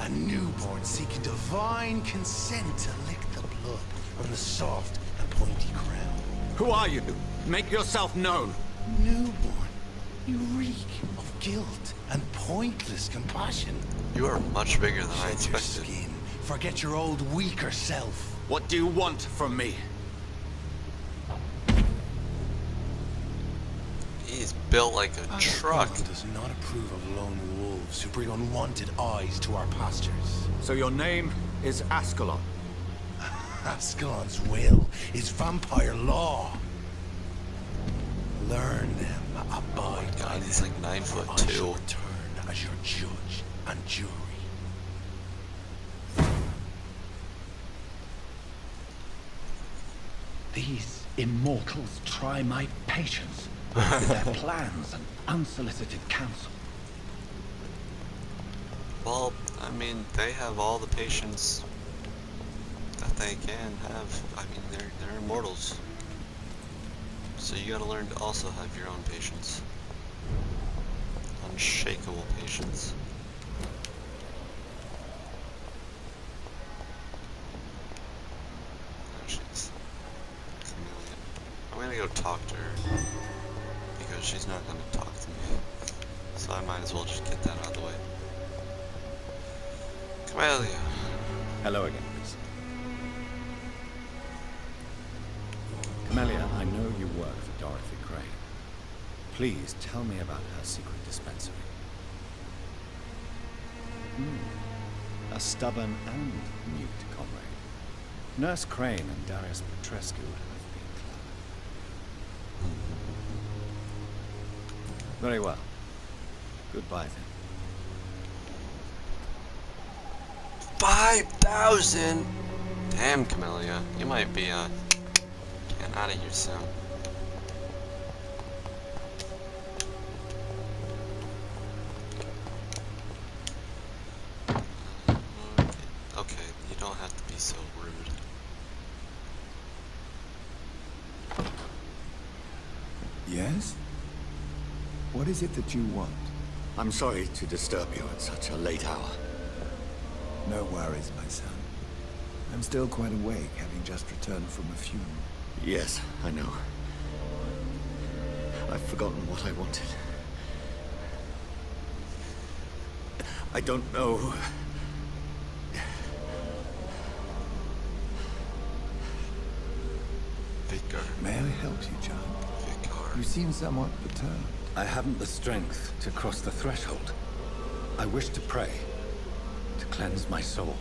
A newborn seeking divine consent to lick the blood from the soft and pointy crown. Who are you? Make yourself known. Newborn, you reek of guilt and pointless compassion. You are much bigger than I Shed your expected. skin. Forget your old weaker self. What do you want from me? He's built like a truck. God does not approve of lone wolves who bring unwanted eyes to our pastures. So your name is Ascalon. Ascalon's will is vampire law. Learn them, abide by God, them. he's like 9'2". I shall return as your judge and jury. These immortals try my patience with their plans and unsolicited counsel. Well, I mean, they have all the patience that they can have. I mean, they're immortals. So you gotta learn to also have your own patience. Unshakable patience. Oh, she's chameleon. I'm gonna go talk to her. Because she's not gonna talk to me. So I might as well just get that out of the way. Camellia. Hello again, Reese. Camellia, I know you work for Dorothy Crane. Please tell me about her secret dispensary. A stubborn and mute comrade. Nurse Crane and Darius Petrescu have been clever. Very well. Goodbye then. 5,000! Damn, Camellia. You might be, getting out of here soon. Okay, you don't have to be so rude. Yes? What is it that you want? I'm sorry to disturb you at such a late hour. No worries, my son. I'm still quite awake, having just returned from a funeral. Yes, I know. I've forgotten what I wanted. I don't know. Vicar. May I help you, John? Vicar. You seem somewhat perturbed. I haven't the strength to cross the threshold. I wish to pray, to cleanse my soul.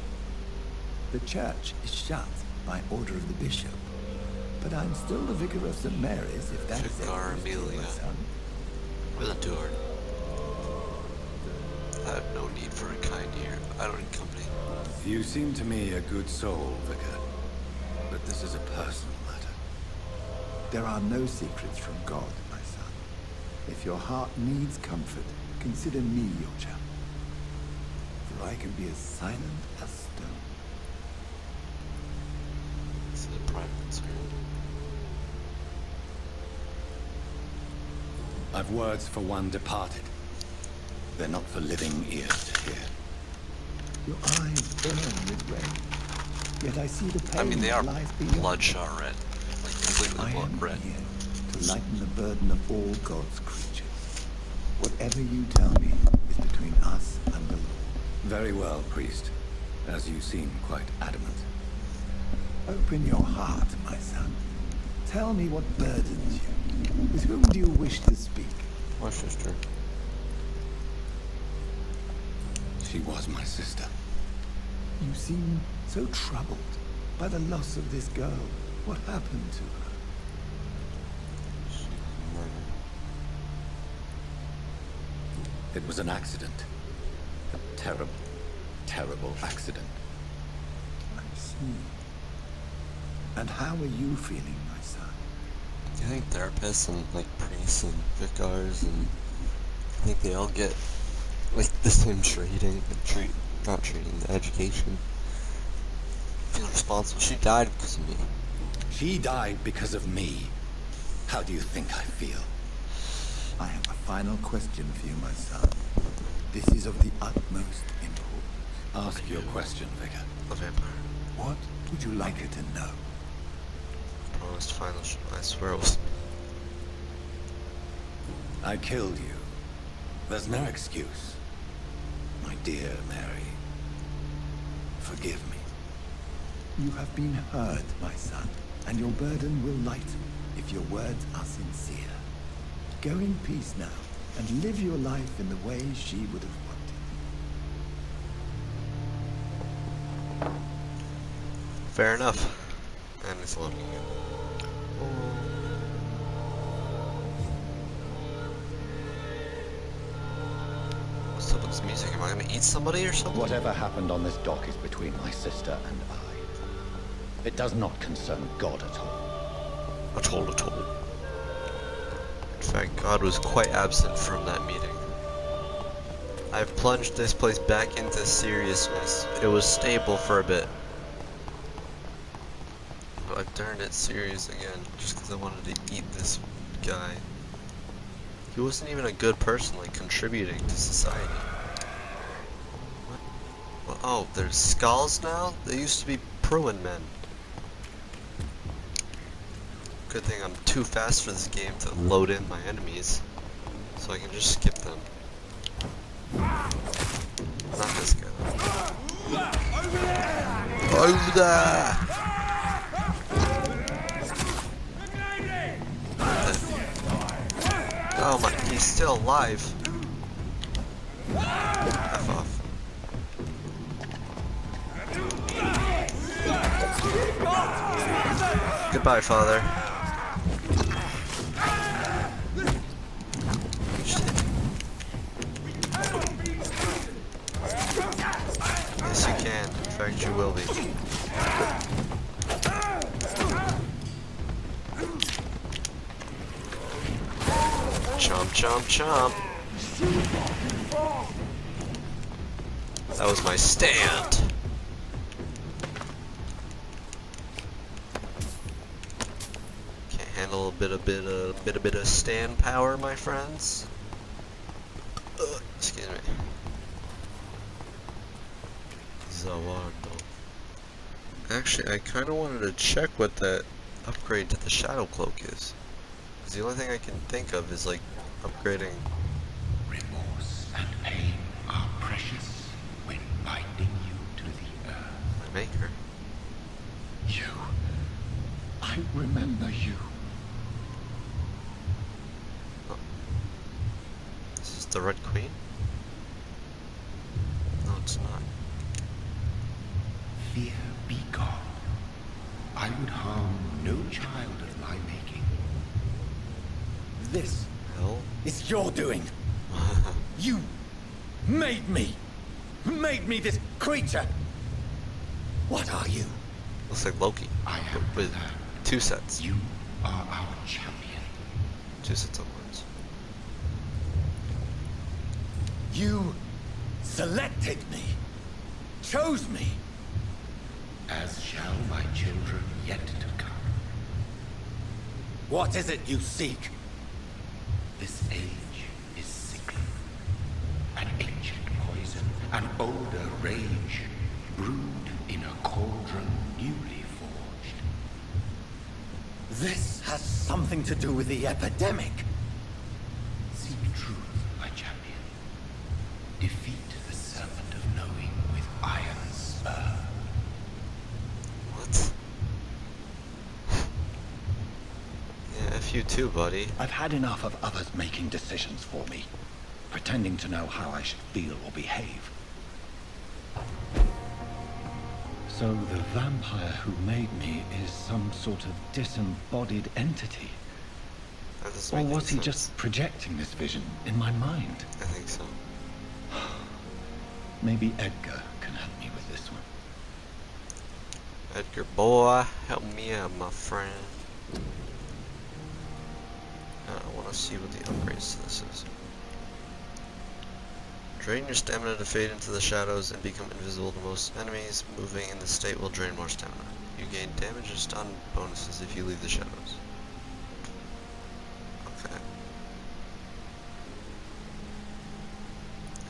The church is shut by order of the bishop. But I'm still the vicar of St. Mary's, if that is Vicar anything to you, my Amelia. son. Wasn't too hard. I have no need for a kind ear. I don't need company. You seem to me a good soul, Vicar. But this is a personal matter. There are no secrets from God, my son. If your heart needs comfort, consider me your chapel. For I can be as silent as stone. It's a private concern. I've words for one departed. They're not for living ears to hear. Your eyes burn with red. Yet I see the pain I mean, they are that lies beyond. bloodshot red. Like, completely I am blood red. here to lighten the burden of all God's creatures. Whatever you tell me is between us and the Lord. Very well, priest. As you seem quite adamant. Open your heart, my son. Tell me what burdens you. With whom do you wish to speak? My sister. She was my sister. You seem so troubled by the loss of this girl. What happened to her? She was murdered. It was an accident. A terrible, terrible accident. I see. And how are you feeling, my son? Do you think therapists and like priests and vicars and I think they all get like the same treating, not treating, the education? I feel responsible. She died because of me. She died because of me. How do you think I feel? I have a final question for you, my son. This is of the utmost importance. Ask your question, Vicar. A vampire. What would you like her to know? Promised final I swear it was. I killed you. There's no excuse. My dear Mary, forgive me. You have been heard, my son, and your burden will lighten if your words are sincere. Go in peace now, and live your life in the way she would have wanted. Fair enough. And it's loading again. What's up with this music? Am I gonna eat somebody or something? Whatever happened on this dock is between my sister and I. It does not concern God at all. At all. In fact, God was quite absent from that meeting. I've plunged this place back into seriousness. It was stable for a bit. But I've turned it serious again, just because I wanted to eat this guy. He wasn't even a good person, like, contributing to society. What? Well, oh, there's skulls now? They used to be Pruin men. Good thing I'm too fast for this game to load in my enemies, so I can just skip them. Not this guy. Over there! Oh my, he's still alive. F off. Goodbye, Father. Yes, you can. In fact, you will be. Chomp, chomp, chomp. That was my stand. Can't handle a bit of stand power, my friends. Excuse me. Zawardo. Actually, I kind of wanted to check what that upgrade to the Shadow Cloak is. The only thing I can think of is like upgrading. Remorse and pain are precious when binding you to the earth. My maker. You. I remember you. Oh. This is the Red Queen? No, it's not. Fear be gone. I would harm no child of my making. This Hell? is your doing. You made me this creature. What are you? Looks like Loki. I am With her. 2 sets. You are our champion. 2 sets of words. You selected me, chose me. As shall my children yet to come. What is it you seek? This age is sickly. An ancient poison, an older rage, brewed in a cauldron newly forged. This has something to do with the epidemic. Seek truth, my champion. Defeat the serpent of knowing with iron spur. What? Yeah, F you too, buddy. I've had enough of others making decisions for me, pretending to know how I should feel or behave. So the vampire who made me is some sort of disembodied entity? That doesn't Or make any was he sense. just projecting this vision in my mind? I think so. Maybe Edgar can help me with this one. Edgar, boy, help me out, my friend. I want to see what the upgrades to this is. Drain your stamina to fade into the shadows and become invisible to most enemies. Moving in this state will drain more stamina. You gain damage and stun bonuses if you leave the shadows. Okay.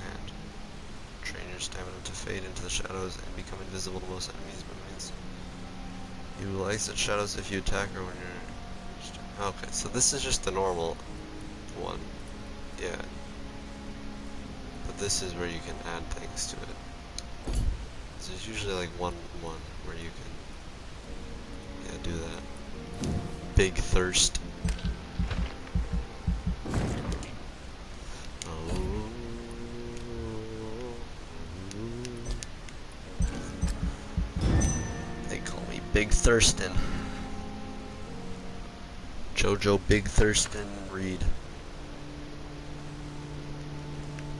And drain your stamina to fade into the shadows and become invisible to most enemies. You exit shadows if you attack or when you're... Okay, so this is just the normal one. Yeah. But this is where you can add things to it. So there's usually like one where you can do that. Big thirst. They call me Big Thurston. Jojo Big Thurston Reed.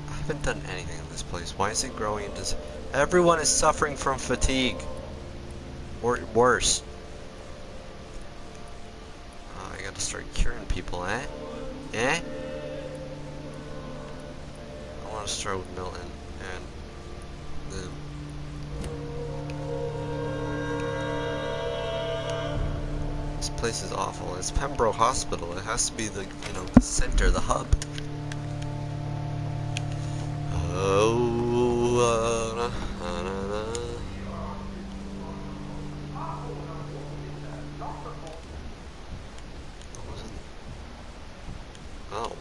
I haven't done anything in this place. Why is it growing into... Everyone is suffering from fatigue. Or worse. I gotta start curing people, eh? Eh? I wanna start with Milton and them. This place is awful. It's Pembroke Hospital. It has to be the, you know, the center, the hub. Oh.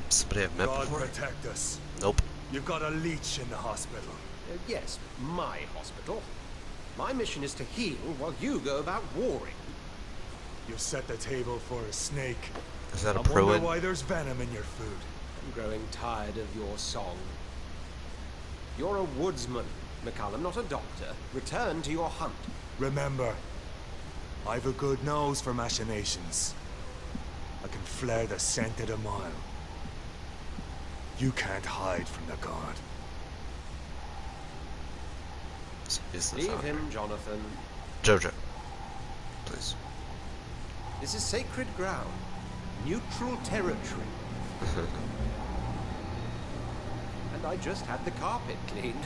Somebody I've met God before? protect us. Nope. You've got a leech in the hospital. Yes, my hospital. My mission is to heal while you go about warring. You've set the table for a snake. Is that a I wonder Pruitt? why there's venom in your food. I'm growing tired of your song. You're a woodsman, McCallum, not a doctor. Return to your hunt. Remember, I've a good nose for machinations. I can flare the scent at a mile. You can't hide from the guard. Leave him, Jonathan. Jojo. Please. This is sacred ground. Neutral territory. And I just had the carpet cleaned.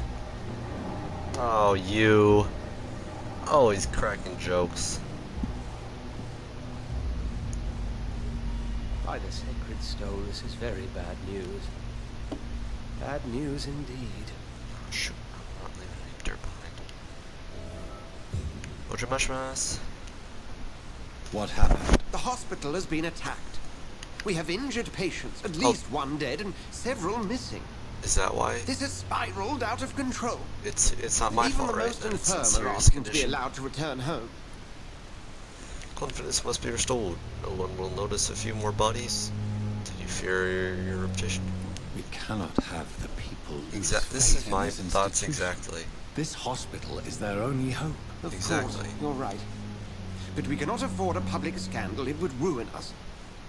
Oh, you. Always cracking jokes. By the sacred stone, this is very bad news. Bad news indeed. Oh, shoot. I'm not leaving any dirt behind. Ojamashimasu. What happened? The hospital has been attacked. We have injured patients, at least one dead and several missing. Is that why? This has spiraled out of control. It's not my Even fault, the right? most That it's in infirm are serious asking to be condition. allowed to return home. Confidence must be restored. No one will notice a few more bodies. Did you fear your reputation? We cannot have the people lose Exactly. This faith is in my this thoughts institution. exactly. This hospital is their only hope. Of Exactly. course, you're right. But we cannot afford a public scandal. It would ruin us.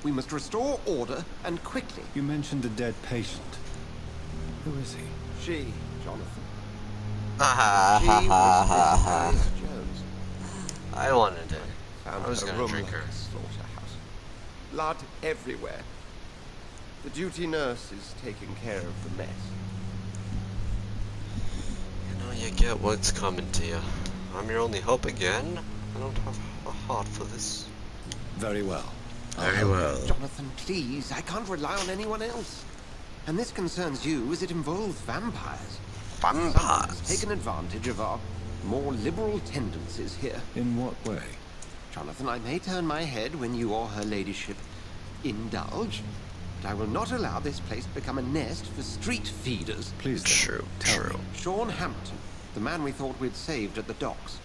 We must restore order, and quickly. You mentioned a dead patient. Who is he? She, Jonathan. Ha She ha was ha ha Miss ha. Jones. I wanted it. Found I was her gonna room drink like her. a slaughterhouse. Blood everywhere. The duty nurse is taking care of the mess. You know, you get what's coming to you. I'm your only hope again. I don't have a heart for this. Very well. Very well. Jonathan, please, I can't rely on anyone else. And this concerns you as it involves vampires. Someone has taken advantage of our more liberal tendencies here. In what way? Jonathan, I may turn my head when you or her ladyship indulge, but I will not allow this place to become a nest for street feeders. Please then, True, tell true. me. Sean-Vampyr, the man we thought we'd saved at the docks.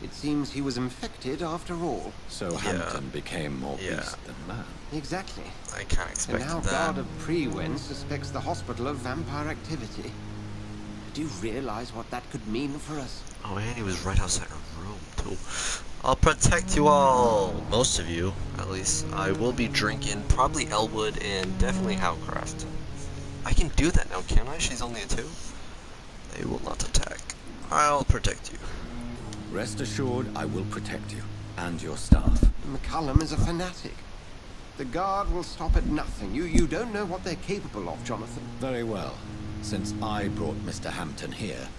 It seems he was infected after all. So Hampton became more Yeah. beast than man. Exactly. I kind of And expected now that. Guard of Prewen suspects the hospital of vampire activity. Do you realize what that could mean for us? Oh, and he was right outside her room, too. I'll protect you all. Most of you, at least. I will be drinking probably Elwood and definitely Howcraft. I can do that now, can't I? She's only a 2. They will not attack. I'll protect you. Rest assured, I will protect you and your staff. McCallum is a fanatic. The Guard will stop at nothing. You don't know what they're capable of, Jonathan. Very well. Since I brought Mr. Hampton here,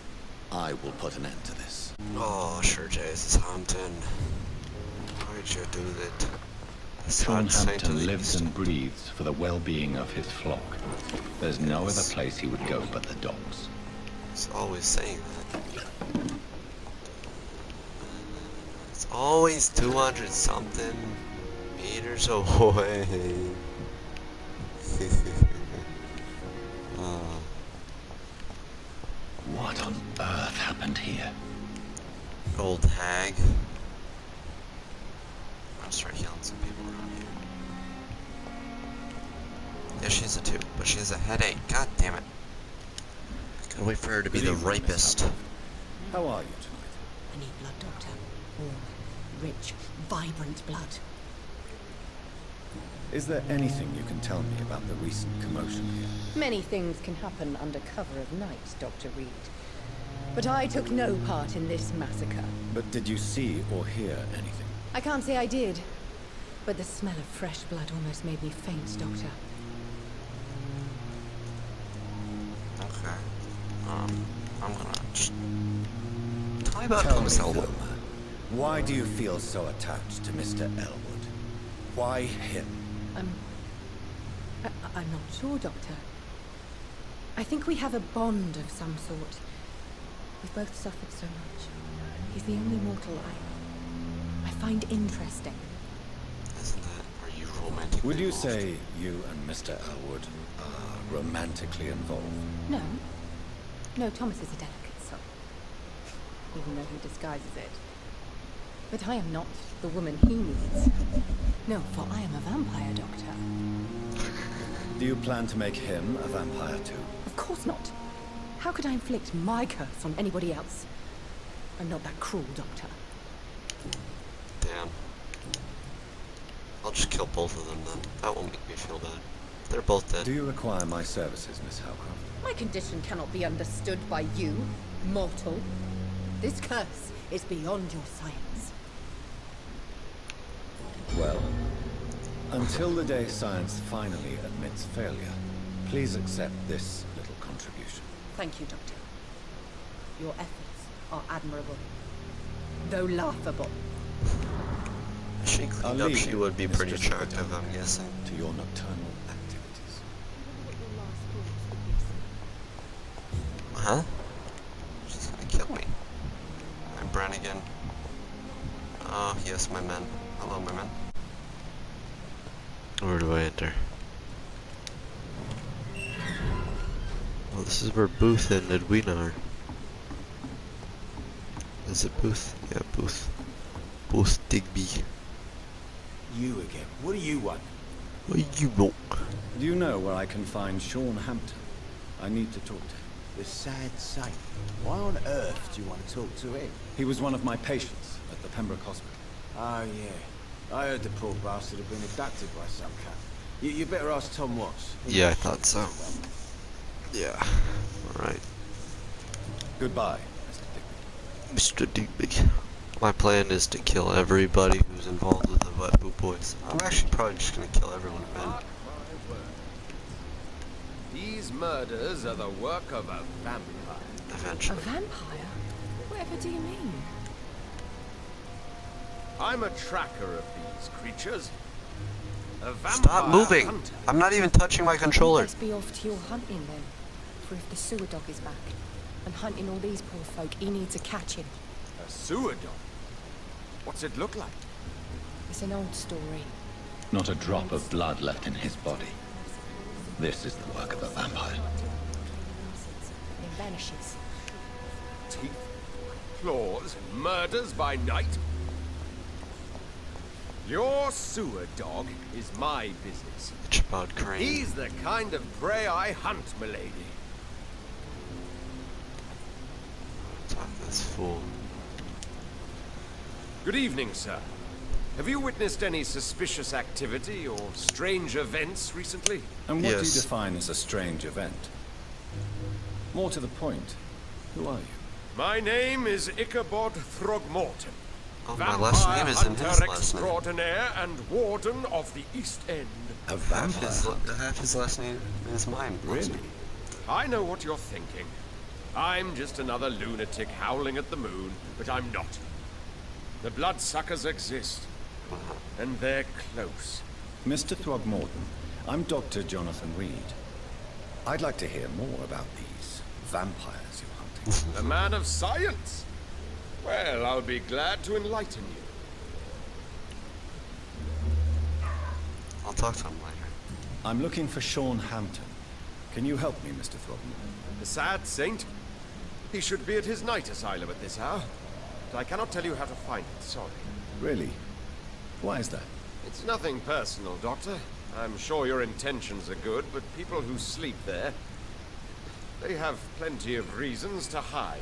I will put an end to this. Oh, sure, Jesus Hampton. Why'd you do that? Sean-Vampyr lives and breathes for the well-being of his flock. There's no other place he would go but the docks. It's always saying that. It's always 200 something meters away. What on earth happened here? Old hag. I'll start healing some people around here. Yeah, she has a 2, but she has a headache. God damn it. Gotta wait for her to be the rapist. How are you tonight? I need blood, Doctor. Warm, rich, vibrant blood. Is there anything you can tell me about the recent commotion here? Many things can happen under cover of night, Dr. Reed. But I took no part in this massacre. But did you see or hear anything? I can't say I did. But the smell of fresh blood almost made me faint, Doctor. Okay. I'm gonna just... Tell me about Tell Thomas me, Elwood. Thelma, why do you feel so attached to Mr. Elwood? Why him? I'm not sure, Doctor. I think we have a bond of some sort. We've both suffered so much. He's the only mortal I find interesting. Isn't that... Are you romantically Would you involved? say you and Mr. Elwood are romantically involved? No. No, Thomas is a delicate soul. Even though he disguises it. But I am not the woman he needs. No, for I am a vampire, Doctor. Do you plan to make him a vampire too? Of course not. How could I inflict my curse on anybody else? I'm not that cruel, Doctor. Damn. I'll just kill both of them then. That won't make me feel bad. They're both dead. Do you require my services, Miss Howcroft? My condition cannot be understood by you, mortal. This curse is beyond your science. Well, until the day science finally admits failure, please accept this little contribution. Thank you, Doctor. Your efforts are admirable, though laughable. If she I'll cleaned up, leave she you, would be pretty Mistress attractive, Madonna, I'm guessing. to your nocturnal activities. Huh? She's gonna kill me. I'm Brannigan. Oh, yes, my men. Hello, my men. Where do I enter? Well, this is where Booth and Edwina are. Is it Booth? Yeah, Booth. Booth Digby. You again. What do you want? What do you want? Do you know where I can find Sean-Vampyr? I need to talk to him. The sad sight. Why on earth do you want to talk to him? He was one of my patients at the Pembroke Hospital. Oh, yeah. I heard the poor bastard had been abducted by some cat. You better ask Tom Watts. Yeah, I thought so. Yeah. Alright. Goodbye, Mr. Digby. Mr. Digby. My plan is to kill everybody who's involved with the Wet Boot Boys. I'm actually probably just gonna kill everyone, man. These murders are the work of a vampire. A Eventually. vampire? Whatever do you mean? I'm a tracker of these creatures. A vampire Stop moving! hunter. I'm not even touching my controller. Let's be off to your hunting then. For if the sewer dog is back and hunting all these poor folk, he needs to catch him. A sewer dog? What's it look like? It's an old story. Not a drop of blood left in his body. This is the work of a vampire. It vanishes. Teeth, claws, murders by night? Your sewer dog is my business. It's about Crane. He's the kind of prey I hunt, milady. Talk this fool. Good evening, sir. Have you witnessed any suspicious activity or strange events recently? And what do you Yes. define as a strange event? More to the point, who are you? My name is Ichabod Throgmorton. Oh, my last name is in his Hunter last name. extraordinaire and warden of the East End. A Half his last name is mine. Really? I know what you're thinking. I'm just another lunatic howling at the moon, but I'm not. The bloodsuckers exist, And they're close. Mr. Throgmorton, I'm Dr. Jonathan Reed. I'd like to hear more about these vampires you're hunting. The man of science! Well, I'll be glad to enlighten you. I'll talk to him later. I'm looking for Sean-Vampyr. Can you help me, Mr. Throgmorton? The sad saint? He should be at his night asylum at this hour. But I cannot tell you how to find it, sorry. Really? Why is that? It's nothing personal, Doctor. I'm sure your intentions are good, but people who sleep there, they have plenty of reasons to hide.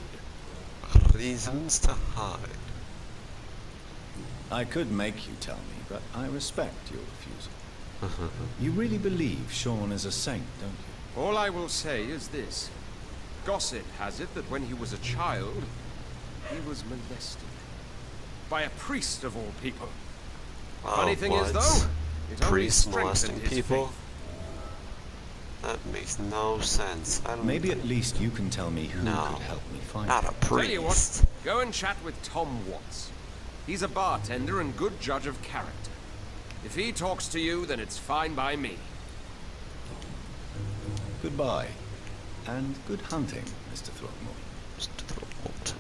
Reasons to hide. I could make you tell me, but I respect your refusal. You really believe Sean is a saint, don't you? All I will say is this. Gossip has it that when he was a child, he was molested. By a priest of all people. Funny thing is, though, it only strengthened his people? faith. That makes no sense. I don't Maybe at least you can tell me who could help me find not him. a priest. Tell you what, go and chat with Tom Watts. He's a bartender and good judge of character. If he talks to you, then it's fine by me. Goodbye. And good hunting, Mr. Throgmorton. Mr. Throgmorton.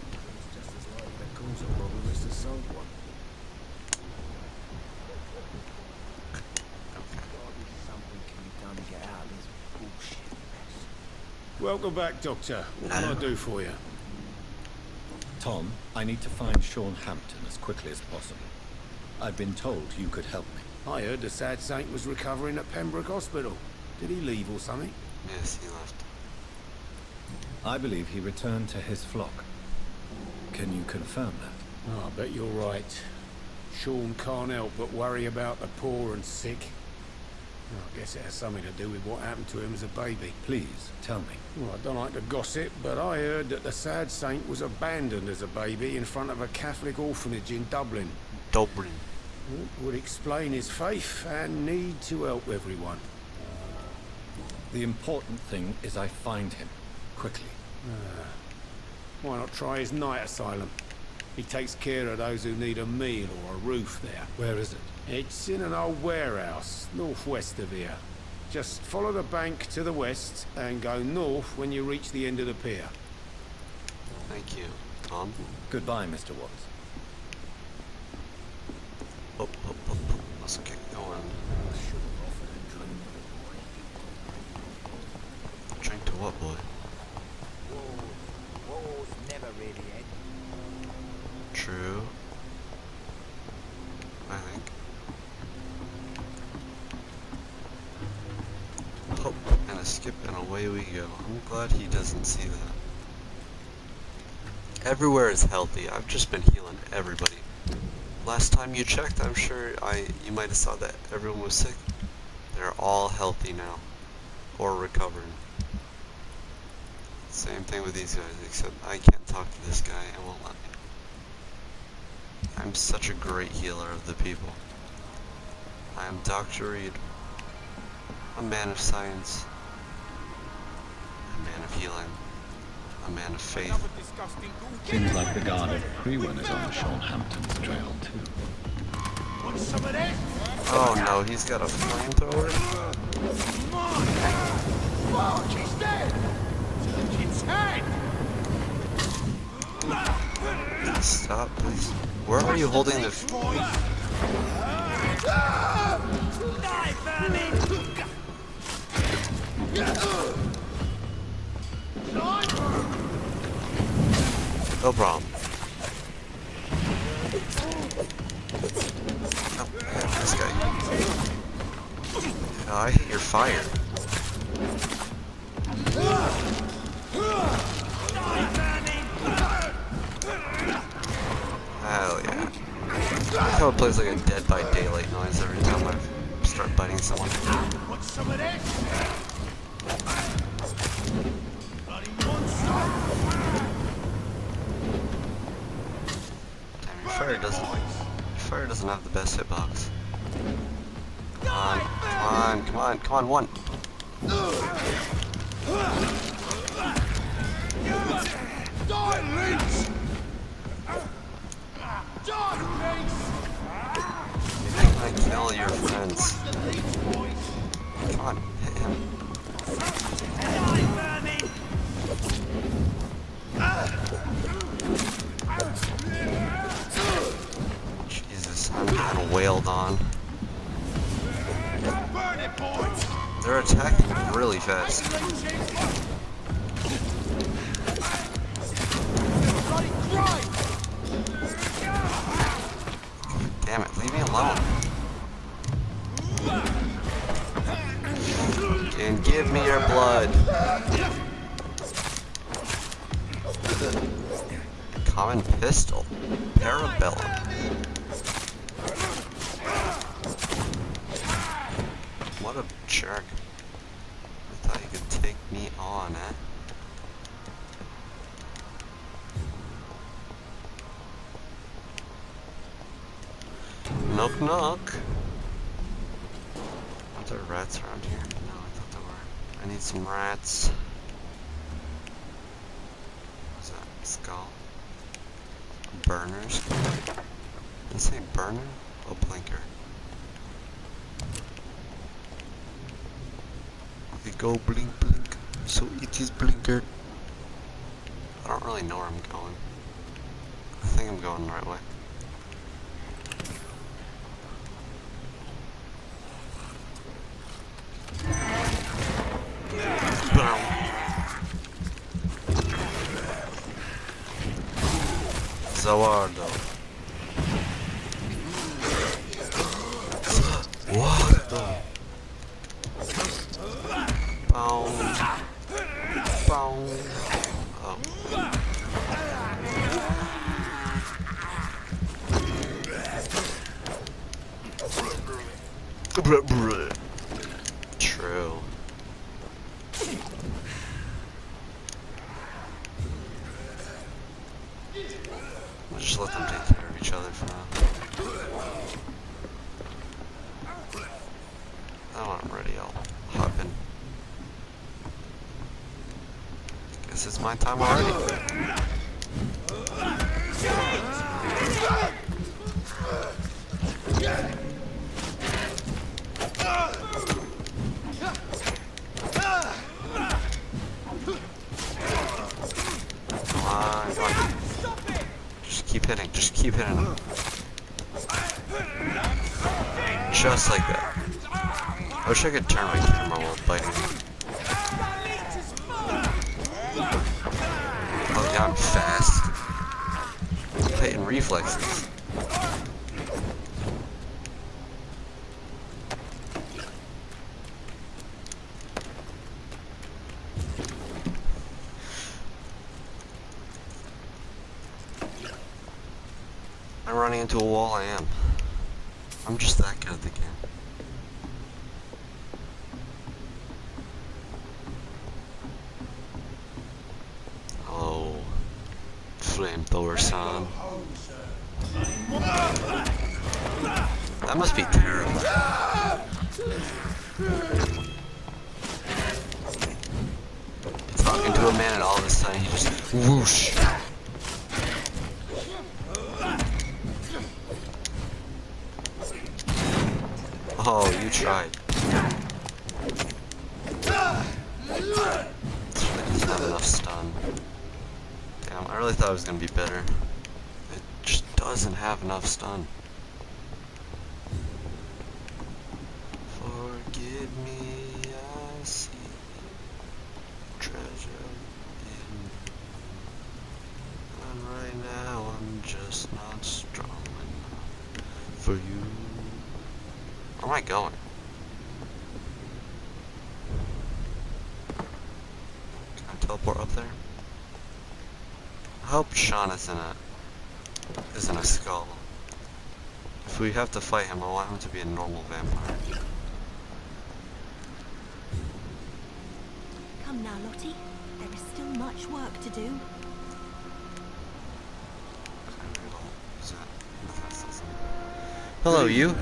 Welcome back, Doctor. What can I do for you? Tom, I need to find Sean-Vampyr as quickly as possible. I've been told you could help me. I heard the sad saint was recovering at Pembroke Hospital. Did he leave or something? Yes, he left. I believe he returned to his flock. Can you confirm that? Oh, I bet you're right. Sean can't help but worry about the poor and sick. I guess it has something to do with what happened to him as a baby. Please, tell me. Well, I don't like to gossip, but I heard that the sad saint was abandoned as a baby in front of a Catholic orphanage in Dublin. Dublin. It would explain his faith and need to help everyone. The important thing is I find him. Quickly. Why not try his night asylum? He takes care of those who need a meal or a roof there. Where is it? It's in an old warehouse, northwest of here. Just follow the bank to the west and go north when you reach the end of the pier. Thank you, Tom. Goodbye, Mr. Watts. Oh, let's get going. Drink to what, boy? War's never really end. True. I think. Hop and a skip and away we go. I'm glad he doesn't see that. Everywhere is healthy. I've just been healing everybody. Last time you checked, I'm sure you might have saw that everyone was sick. They're all healthy now. Or recovering. Same thing with these guys, except I can't talk to this guy and won't let me. I'm such a great healer of the people. I am Dr. Reed. A man of science. A man of healing. A man of faith. Seems like the guard of Crewen is on Sean-Vampyr's trail too. Want some of this? Oh no, he's got a flamethrower? Fuck, he's dead! Take its head! Stop, please. Where are you holding the... No problem. Oh, yeah, this guy. Oh, I hate your fire. Hell yeah. I like how it plays like a Dead by Daylight noise every time I start biting someone. Want some of this? Damn, your fire doesn't have the best hitbox. Come on, one. Die, Lynch! Die, Lynch! wailed on. They're attacking really fast. Damn it, leave me alone. And give me your blood. Common pistol. Parabellum. What a jerk. I thought you could take me on, eh? Knock knock. Are there rats around here? No, I thought there were. I need some rats. What's that? Skull? Burners? Did it say burner? Oh, blinker. We go blink blink. So it is blinker. I don't really know where I'm going. I think I'm going the right way. Zawardo. What the? Boom. Boom. Oh. True. We'll just let them take care of each other for now. Now when I'm ready, I'll hop in. Guess it's my time already. Come on, come on. Just keep hitting him. Just like that. I wish I could turn my camera while biting him. Oh yeah, I'm fast. Hitting reflexes. I'm running into a wall, I am. I'm just that good at the game. Oh, flamethrower son. That must be terrible. Talking to a man and all of a sudden he just whoosh. Oh, you tried. Doesn't have enough stun. Damn, I really thought it was gonna be better. It just doesn't have enough stun. Forgive me, I see treasure in me. And right now I'm just not strong enough for you. Where am I going? Can I teleport up there? I hope Sean isn't a skull. If we have to fight him, I want him to be a normal vampire. Come now, Lottie. There is still much work to do. Hello, you.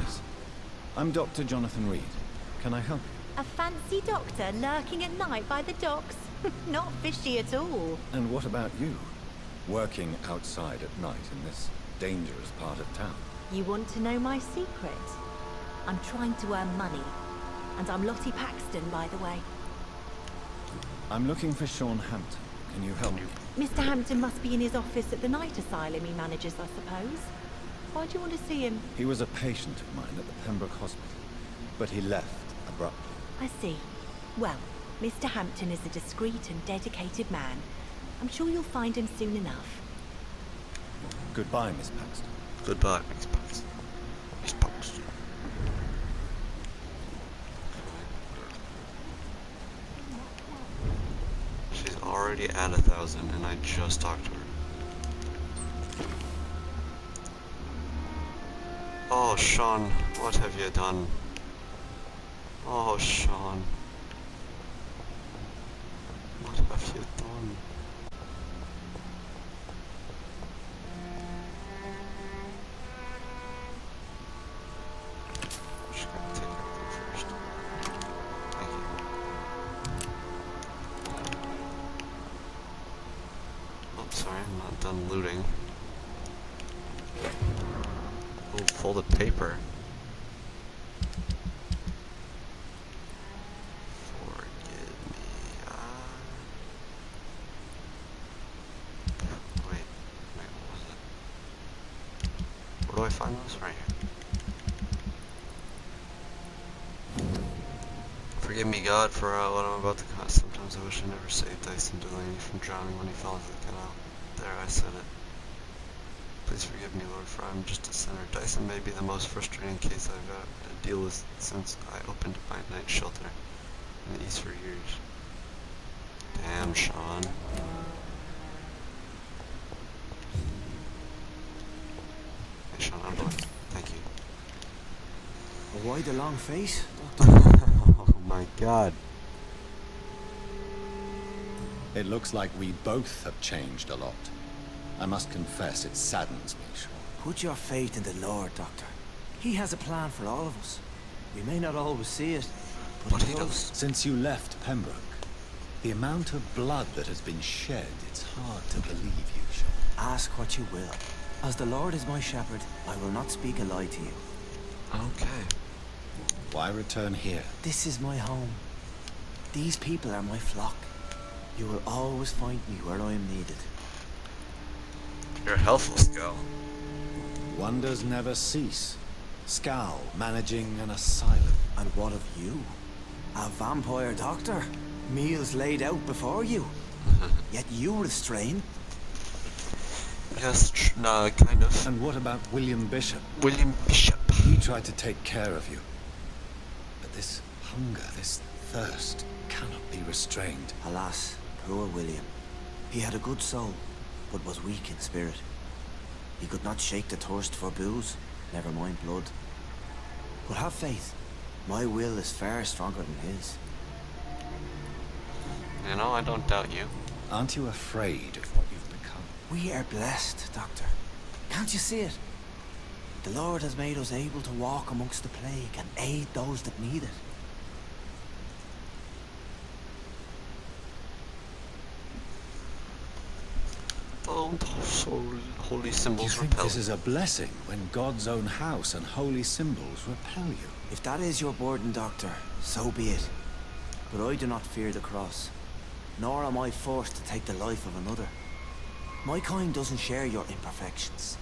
I'm Dr. Jonathan Reed. Can I help you? A fancy doctor lurking at night by the docks? Not fishy at all. And what about you? Working outside at night in this dangerous part of town. You want to know my secret? I'm trying to earn money. And I'm Lottie Paxton, by the way. I'm looking for Sean-Vampyr. Can you help me? Mr. Hampton must be in his office at the night asylum he manages, I suppose. Why do you want to see him? He was a patient of mine at the Pembroke Hospital, but he left abruptly. I see. Well, Mr. Hampton is a discreet and dedicated man. I'm sure you'll find him soon enough. Goodbye, Miss Paxton. Goodbye, Miss Paxton. Miss Paxton. She's already at 1,000 and I just talked to her. Oh, Sean, what have you done? Oh, Sean. What have you done? I'm just gonna take everything first. Thank you. Oh, sorry, I'm not done looting. Oh, folded paper. Forgive me. Wait, what was it? Where do I find those? Right here. Forgive me, God, for what I'm about to cause. Sometimes I wish I never saved Dyson Delaney from drowning when he fell into the canal. There, I said it. Please forgive me, Lord, for I'm just a sinner. Dyson may be the most frustrating case I've had to deal with since I opened my night shelter in the East for years. Damn, Sean. Hey, Sean, I'm done. Thank you. Why the long face? Oh my God. It looks like we both have changed a lot. I must confess, it saddens me, Sean. Put your faith in the Lord, Doctor. He has a plan for all of us. We may not always see it, but he does. Since you left Pembroke, the amount of blood that has been shed, it's hard to believe you, Sean. Ask what you will. As the Lord is my shepherd, I will not speak a lie to you. Okay. Why return here? This is my home. These people are my flock. You will always find me where I am needed. You're a helpful Scowl. Wonders never cease. Scowl managing an asylum. And what of you? A vampire doctor? Meals laid out before you? Yet you restrain? Yes, kind of. And what about William Bishop? William Bishop. He tried to take care of you. But this hunger, this thirst, cannot be restrained. Alas, poor William. He had a good soul, but was weak in spirit. He could not shake the thirst for booze, never mind blood. But have faith. My will is far stronger than his. You know, I don't doubt you. Aren't you afraid of what you've become? We are blessed, Doctor. Can't you see it? The Lord has made us able to walk amongst the plague and aid those that need it. Don't holy symbols You think repel. this is a blessing when God's own house and holy symbols repel you? If that is your burden, Doctor, so be it. But I do not fear the cross, nor am I forced to take the life of another. My kind doesn't share your imperfections.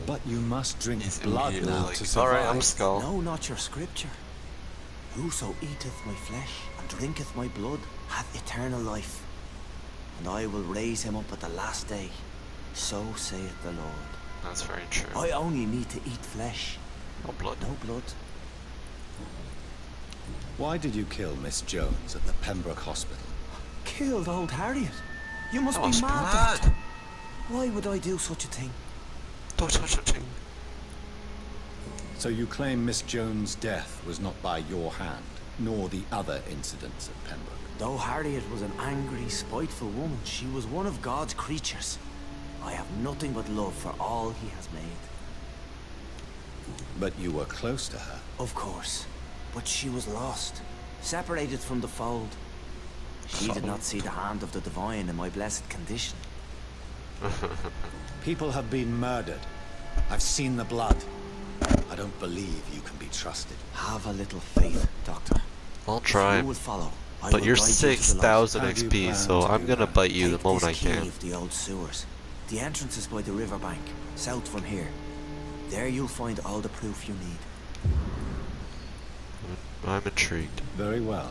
But you must drink He's blood now like, to survive. Alright, I'm Skull. No, not your scripture. Whoso eateth my flesh and drinketh my blood hath eternal life, and I will raise him up at the last day. So saith the Lord. That's very true. I only need to eat flesh. No blood. No blood. Why did you kill Miss Jones at the Pembroke Hospital? Killed old Harriet? You must That be was mad, mad. Doctor. Why would I do such a thing? Don't touch a thing. So you claim Miss Jones' death was not by your hand, nor the other incidents at Pembroke? Though Harriet was an angry, spiteful woman, she was one of God's creatures. I have nothing but love for all he has made. But you were close to her. Of course. But she was lost, separated from the fold. She did not see the hand of the divine in my blessed condition. People have been murdered. I've seen the blood. I don't believe you can be trusted. Have a little faith, Doctor. I'll try. You will follow. I But will you're guide you to the light. 6,000 How do you XP, plan so to I'm do gonna that? bite you Take the moment I this key can. of the old sewers. The entrance is by the riverbank, south from here. There you'll find all the proof you need. I'm intrigued. Very well.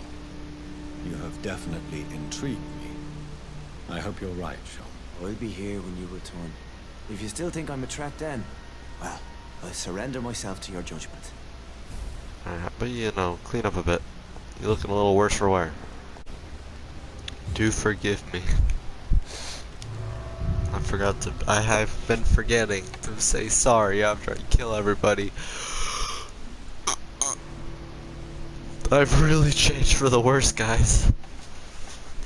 You have definitely intrigued me. I hope you're right, Sean. I'll be here when you return. If you still think I'm a threat then, well, I'll surrender myself to your judgment. Alright, but you know, clean up a bit. You're looking a little worse for wear. Do forgive me. I have been forgetting to say sorry after I kill everybody. I've really changed for the worse, guys.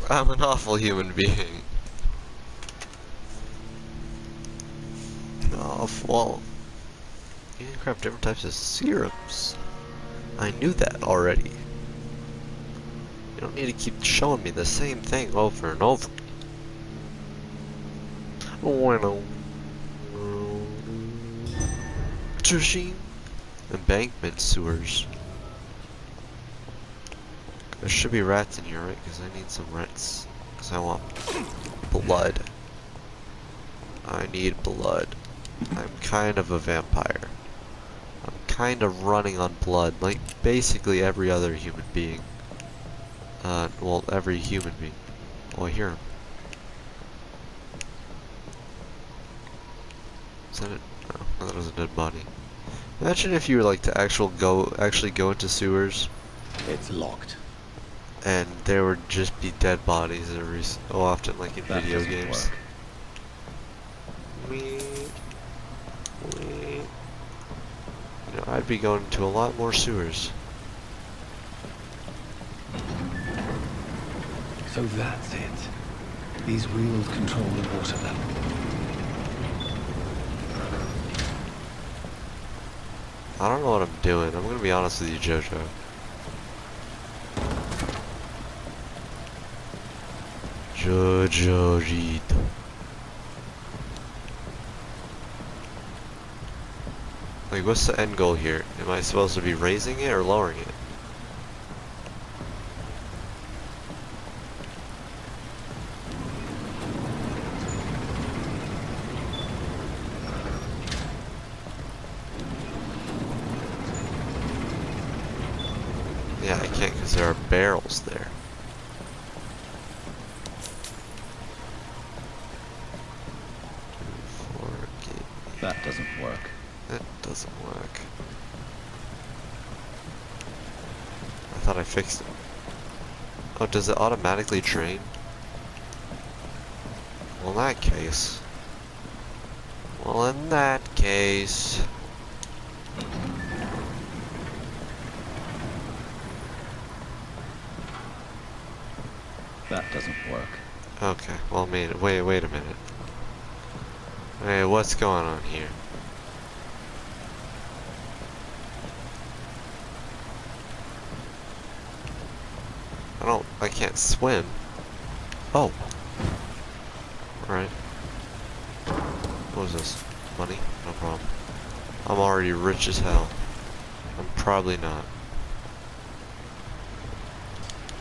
I'm an awful human being. Oh, well. You can craft different types of serums. I knew that already. You don't need to keep showing me the same thing over and over. Bueno. Embankment sewers. There should be rats in here, right? Because I need some rats. Because I want blood. I need blood. I'm kind of a vampire. I'm kind of running on blood, like basically every other human being. Well, every human being. Oh, I hear him. Is that it? No, that was a dead body. Imagine if you were like to actually go into sewers. It's locked. And there would just be dead bodies every so often, like in video games. You know, I'd be going to a lot more sewers. So that's it. These wheels control the water level. I don't know what I'm doing. I'm gonna be honest with you, Jojo. Jojo-rito. Like, what's the end goal here? Am I supposed to be raising it or lowering it? Yeah, I can't because there are barrels there. That doesn't work. That doesn't work. I thought I fixed it. Oh, does it automatically drain? Well, in that case. Well, in that case. That doesn't work. Okay, well, wait a minute. Hey, what's going on here? I can't swim. Oh. Alright. What is this? Money? No problem. I'm already rich as hell. I'm probably not.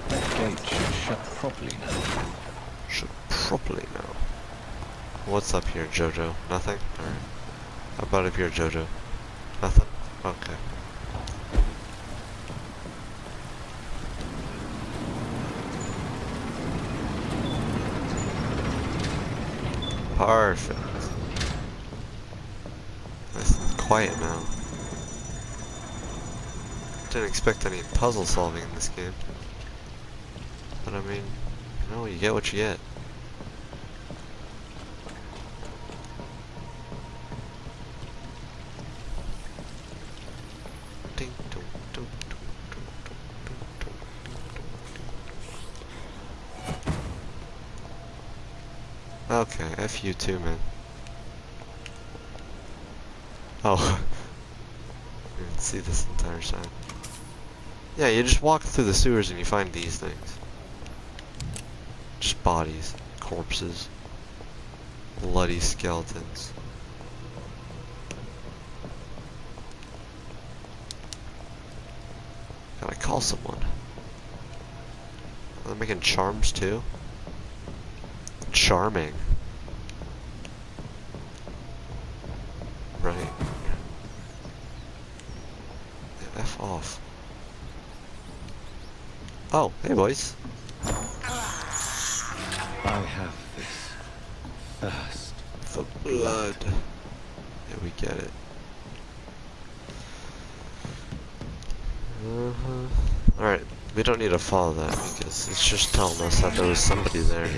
That gate should shut properly now. Should properly now. What's up here, Jojo? Nothing? Alright. How about up here, Jojo? Nothing? Okay. Perfect. Nice and quiet now. Didn't expect any puzzle solving in this game. But I mean, you know, you get what you get. Okay, F you too, man. Oh. I didn't see this entire time. Yeah, you just walk through the sewers and you find these things. Just bodies, corpses, bloody skeletons. Gotta call someone. Are they making charms too? Charming. Right. Oh, hey boys. I have this thirst For blood. Yeah, we get it. Alright, we don't need to follow that because it's just telling us that there was somebody there.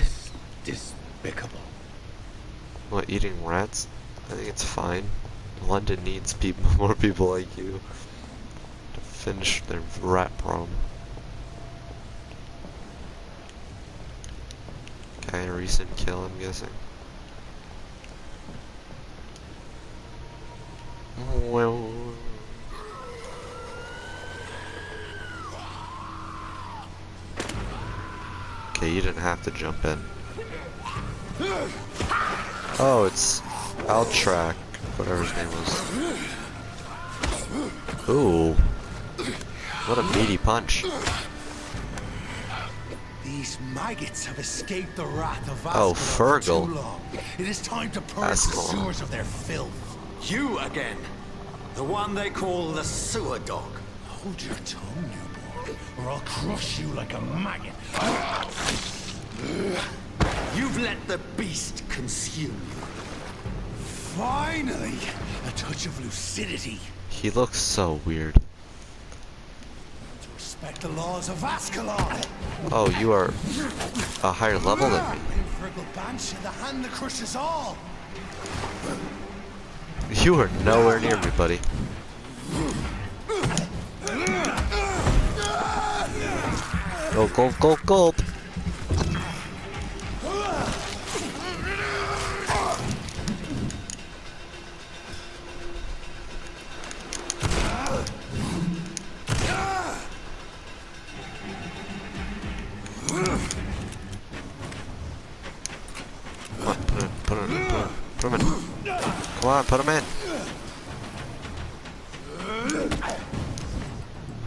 Despicable. What, eating rats? I think it's fine. London needs people, more people like you to finish their rat problem. Okay, a recent kill, I'm guessing. Well. Okay, you didn't have to jump in. Oh, it's Altrac, whatever his name was. Ooh. What a meaty punch. These maggots have escaped the wrath of Oh, Ascalon for Fergal. too long. It is time to purge the Ascalon. sewers of their filth. You again. The one they call the sewer dog. Hold your tongue, newborn, or I'll crush you like a maggot. You've let the beast consume you. Finally, a touch of lucidity. He looks so weird. To respect the laws of Ascalon. Oh, you are a higher level than me. Fergal Banshee, the hand that crushes all. You are nowhere near me, buddy. Go, go, go, go! Put him in. Come on, put him in.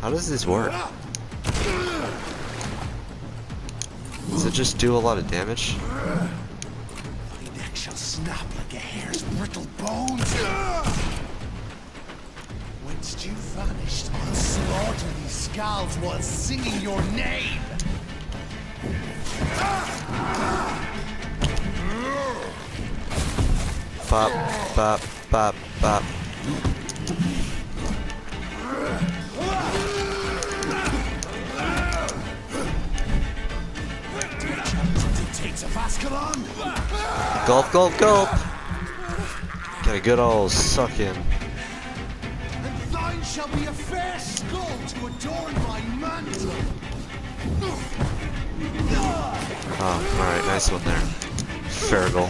How does this work? Does it just do a lot of damage? My neck shall snap like a hare's brittle bones. Whence you vanished, I'll slaughter these scalds while singing your name. Bop, bop, bop, bop. Dictates of Ascalon. Gulp, gulp, gulp. Get a good old suck in. And thine shall be a fair skull to adorn my mantle. Oh, alright, nice one there. Fergal.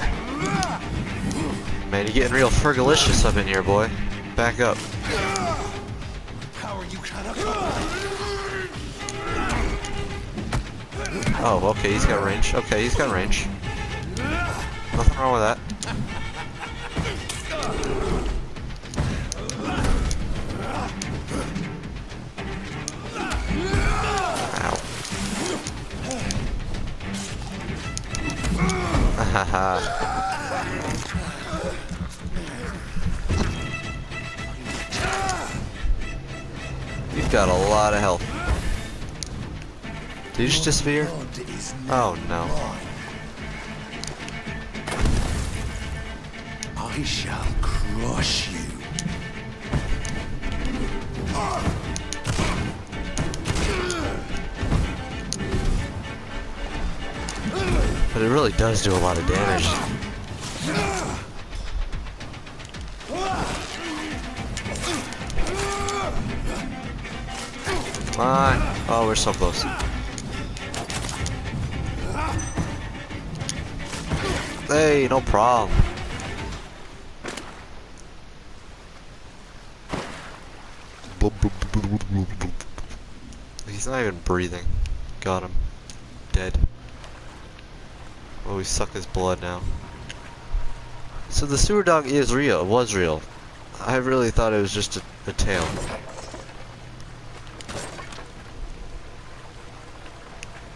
Man, you're getting real Fergalicious up in here, boy. Back up. Power you cannot. Oh, okay, he's got range. Okay, he's got range. Nothing wrong with that. Ow. Haha. You've got a lot of health. Did you just disappear? Oh no. I shall crush you. But it really does do a lot of damage. Come on. Oh, we're so close. Hey, no problem. He's not even breathing. Got him. Dead. Oh, we suck his blood now. So the sewer dog is real. Was real. I really thought it was just a tale.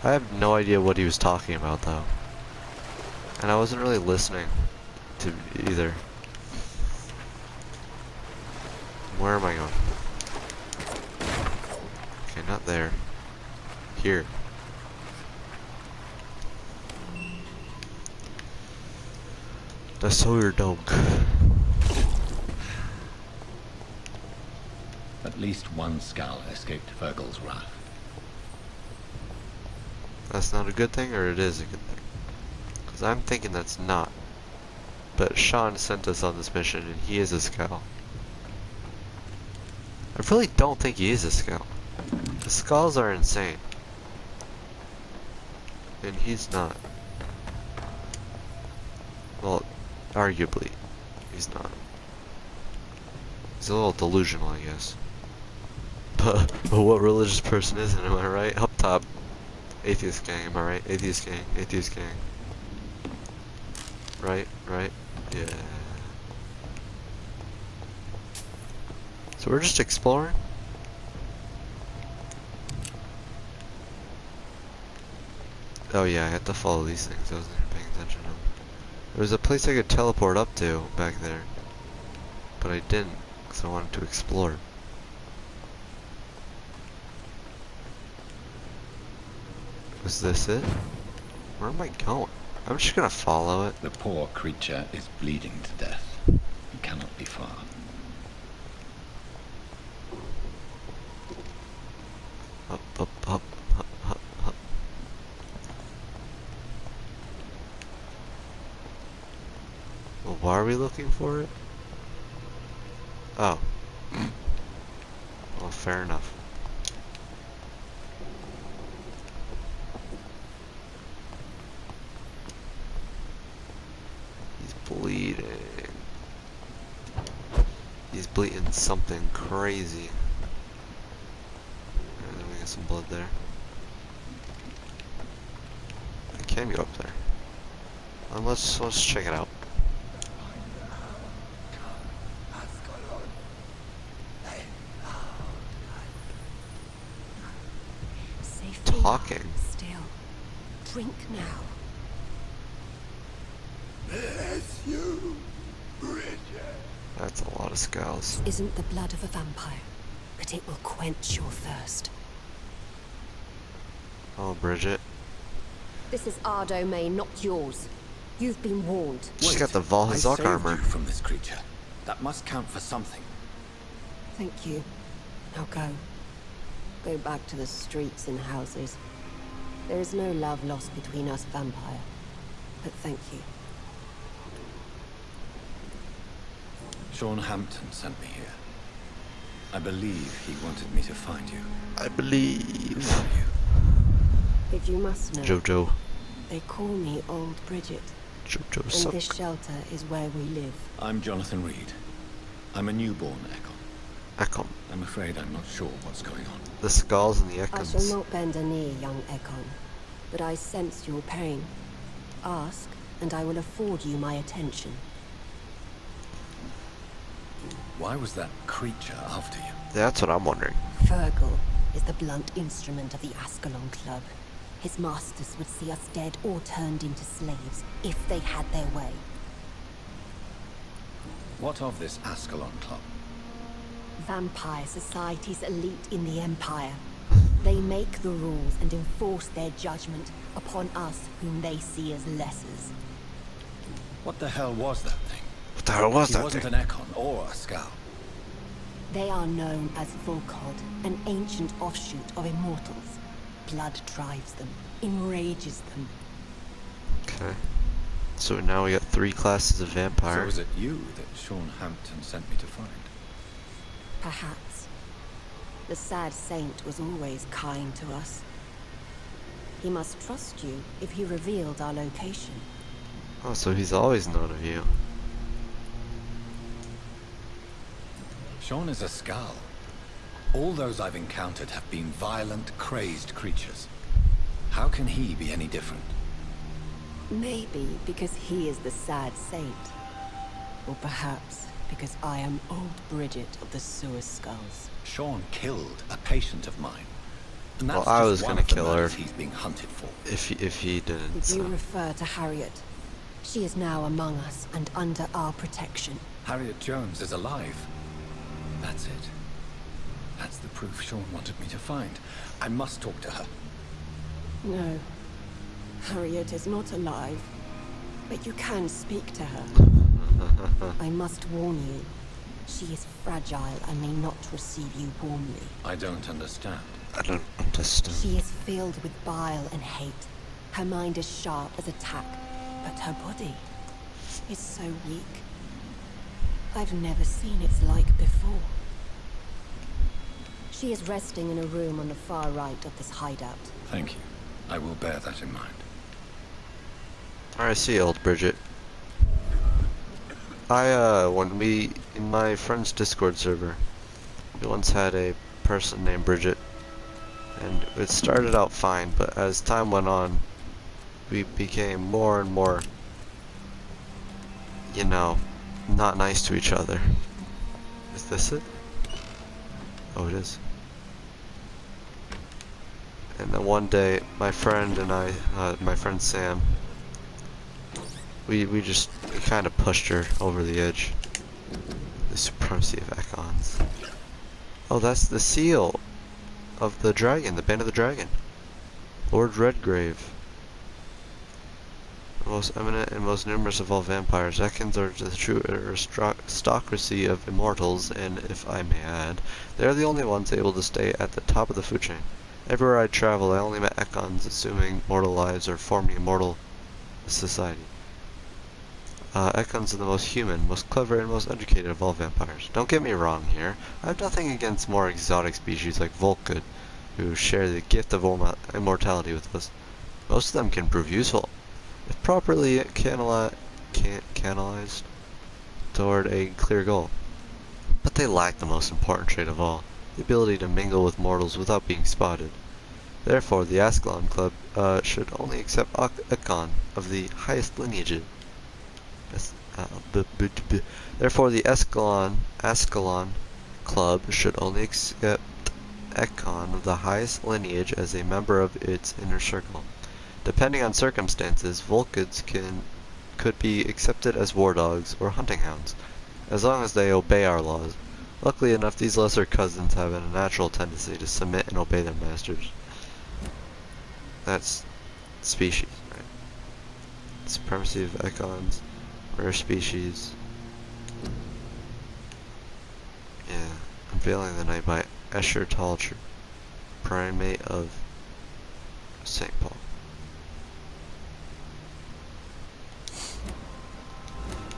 I have no idea what he was talking about though. And I wasn't really listening to either. Where am I going? Okay, not there. here. The Sawyer dog. At least one skull escaped Fergal's wrath. That's not a good thing, or it is a good thing? Because I'm thinking that's not. But Sean sent us on this mission, and he is a scout. I really don't think he is a scout. The skulls are insane. And he's not. Well, arguably, he's not. He's a little delusional, I guess. But what religious person isn't, am I right? Up top. Atheist gang, am I right? Atheist gang, atheist gang. Right, right, yeah. So we're just exploring? Oh yeah, I had to follow these things, I wasn't even paying attention to them. There was a place I could teleport up to back there. But I didn't, because I wanted to explore. Was this it? Where am I going? I'm just gonna follow it. The poor creature is bleeding to death. It cannot be far. Up, up, up, up, up, up. Well, why are we looking for it? Oh. Well, fair enough. Bleeding. He's bleeding something crazy. Alright, then we get some blood there. I can go up there. Let's check it out. Talking. Still. Drink now. Bless you, Bridget. That's a lot of skulls. This isn't the blood of a vampire, but it will quench your thirst. Oh, Bridget. This is our domain, not yours. You've been warned. She's got the Valhazak armor. You from this creature. That must count for something. Thank you. Now go. Go back to the streets and houses. There is no love lost between us, vampire. But thank you. Sean-Vampyr sent me here. I believe he wanted me to find you. I believe. Who are you? If you must know, Jojo. they call me Old Bridget. Jojo And suck. this shelter is where we live. I'm Jonathan Reed. I'm a newborn Ekon. Ekon. I'm afraid I'm not sure what's going on. The skulls and the I Ekons. shall not bend a knee, young Ekon, but I sense your pain. Ask, and I will afford you my attention. Why was that creature after you? That's what I'm wondering. Fergal is the blunt instrument of the Ascalon Club. His masters would see us dead or turned into slaves if they had their way. What of this Ascalon Club? Vampire society's elite in the Empire. They make the rules and enforce their judgment upon us whom they see as lessers. What the hell was that thing? What the hell was that He wasn't thing? an Ekon or a Scout. They are known as Volkod, an ancient offshoot of immortals. Blood drives them, enrages them. Okay. So now we got 3 classes of vampire. So was it you that Sean-Vampyr sent me to find? Perhaps. The sad saint was always kind to us. He must trust you if he revealed our location. Oh, so he's always known of you. Sean is a Skull. All those I've encountered have been violent, crazed creatures. How can he be any different? Maybe because he is the sad saint. Or perhaps because I am Old Bridget of the Sewer Skulls. Sean killed a patient of mine. And that's Well, I just was one gonna of the kill her murders he's being hunted for. if he didn't. Did So. you refer to Harriet? She is now among us and under our protection. Harriet Jones is alive. That's it. That's the proof Sean wanted me to find. I must talk to her. No. Harriet is not alive. But you can speak to her. I must warn you. She is fragile and may not receive you warmly. I don't understand. I don't understand. She is filled with bile and hate. Her mind is sharp as a tack, but her body is so weak. I've never seen its like before. She is resting in a room on the far right of this hideout. Thank you. I will bear that in mind. Alright, see you, old Bridget. In my friend's Discord server, we once had a person named Bridget, and it started out fine, but as time went on, we became more and more, you know, not nice to each other. Is this it? Oh, it is. And then one day, my friend and I, my friend Sam, we kind of pushed her over the edge. The supremacy of Ekons. Oh, that's the seal of the dragon, the Band of the Dragon. Lord Redgrave. The most eminent and most numerous of all vampires. Ekons are the true aristocracy of immortals, and if I may add, they are the only ones able to stay at the top of the food chain. Everywhere I travel, I only met Ekons assuming mortal lives or forming immortal society. Ekons are the most human, most clever, and most educated of all vampires. Don't get me wrong here. I have nothing against more exotic species like Volkwood, who share the gift of immortality with us. Most of them can prove useful, if properly canalized toward a clear goal. But they lack the most important trait of all, the ability to mingle with mortals without being spotted. Therefore, the Ascalon Club should only accept Ekon of the highest lineage. Therefore, the Ascalon Club should only accept Ekon of the highest lineage as a member of its inner circle. Depending on circumstances, Volkwoods could be accepted as war dogs or hunting hounds, as long as they obey our laws. Luckily enough, these lesser cousins have a natural tendency to submit and obey their masters. That's species, right? Supremacy of Ekons. Rare species. Yeah. Unveiling the Night by Escher Talcher. Primate of St. Paul.